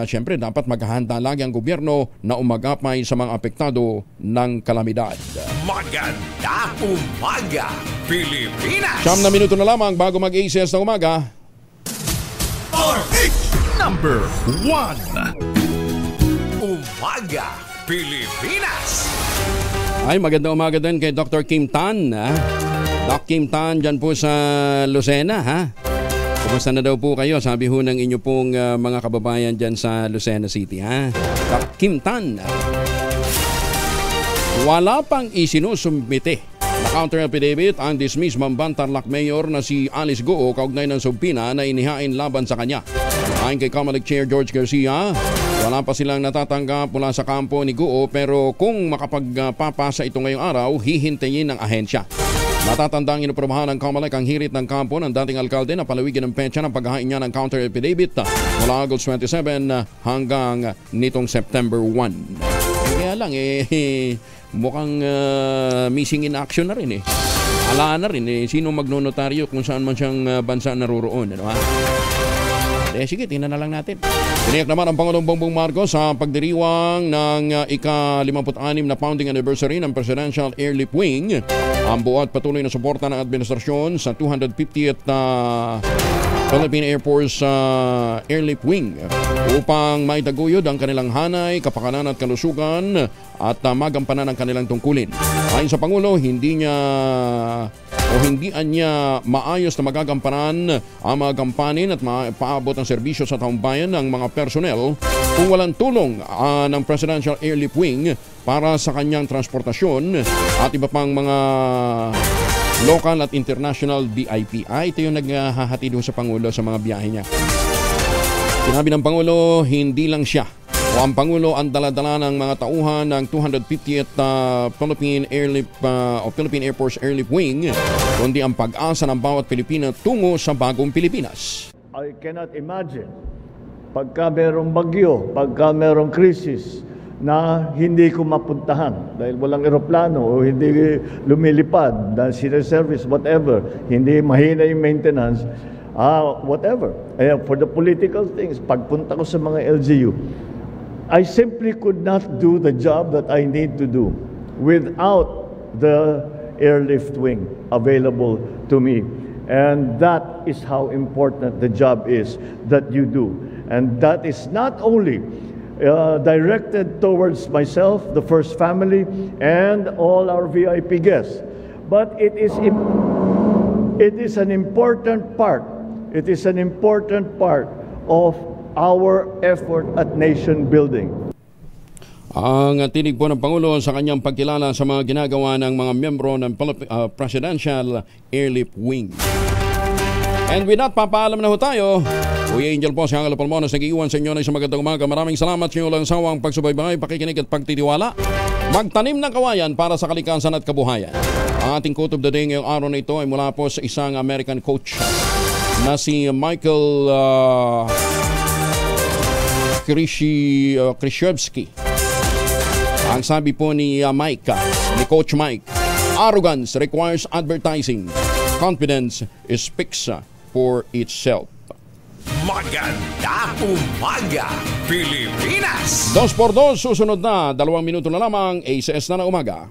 siyempre dapat maghahanda lagi ang gobyerno na umagapay sa mga apektado ng kalamidad. Maganda umaga, Pilipinas! 9 minuto na lamang bago mag-ACS na umaga. RH number 1. Umaga, Pilipinas! Ay, magandang umaga din kay Dr. Kim Tan. Doc Kim Tan dyan po sa Lucena, Kumusta na daw po kayo? Sabi ho ng inyo pong mga kababayan dyan sa Lucena City, Doc Kim Tan. Wala pang isinusumbite na counter affidavit ang dismiss Mamban Tarlac Mayor na si Alice Goo kaugnay ng subpina na inihain laban sa kanya. Ayon kay Comelec Chair George Garcia, wala pa silang natatanggap mula sa kampo ni Goo pero kung makapagpapasa ito ngayong araw, hihintayin ng ahensya. Matatandang inuprobahan ng Comelec ang hirit ng kampo ng dating alkalde na palawigin ng petsa ng paghahain niya ng counter affidavit mula August 27 hanggang nitong September 1. Kaya lang mukhang missing in action na rin Ala na rin sino magnonotaryo kung saan man siyang bansa naroroon, sige, tingnan na lang natin. Tiniyak naman ang Pangulong Bongbong Marcos sa pagdiriwang ng ika-56 na founding anniversary ng Presidential Airlift Wing. Ang buo at patuloy na suporta ng administrasyon sa 250th Philippine Air Force Airlift Wing upang maitaguyod ang kanilang hanay, kapakanan at kalusugan at magampanan ang kanilang tungkulin. Ayon sa Pangulo, hindi niya maayos na magagampanan ang mga gampanin at paabot ang serbisyo sa taong bayan ng mga personnel kung walang tulong ng Presidential Airlift Wing para sa kanyang transportasyon at iba pang mga local at international VIP. Ito yung naghahatid sa Pangulo sa mga biyahe niya. Sinabi ng Pangulo, hindi lang siya o ang Pangulo ang daladala ng mga tauhan ng 250th Philippine Air Force Airlift Wing, kundi ang pag-asa ng bawat Pilipino tungo sa bagong Pilipinas. I cannot imagine pagka merong bagyo, pagka merong krisis na hindi ko mapuntahan dahil walang eroplano o hindi lumilipad dahil sinaservice, whatever, hindi mahina yung maintenance, whatever. For the political things, pagpunta ko sa mga LGU, I simply could not do the job that I need to do without the airlift wing available to me. And that is how important the job is that you do. And that is not only directed towards myself, the first family, and all our VIP guests, but it is an important part. It is an important part of our effort at nation building. Ang tinig po ng Pangulo sa kanyang pagkilala sa mga ginagawa ng mga miyembro ng Presidential Airlift Wing. And with that, papaalam na ho tayo. Kuya Angel po, si Angelo Palmones, nag-iwan sa inyo na isang magandang umaga. Maraming salamat sa inyo lang sawang pagsubaybay, pakikinig at pagtitiwala. Magtanim ng kawayan para sa kalikasan at kabuhayan. Ang ating quote of the day ngayong araw na ito ay mula po sa isang American coach na si Michael Krzyzewski. Ang sabi po ni Coach Mike, arrogance requires advertising. Confidence speaks for itself. Magandang umaga, Pilipinas! 2 por 2, susunod na 2 minuto na lamang, ACS na umaga.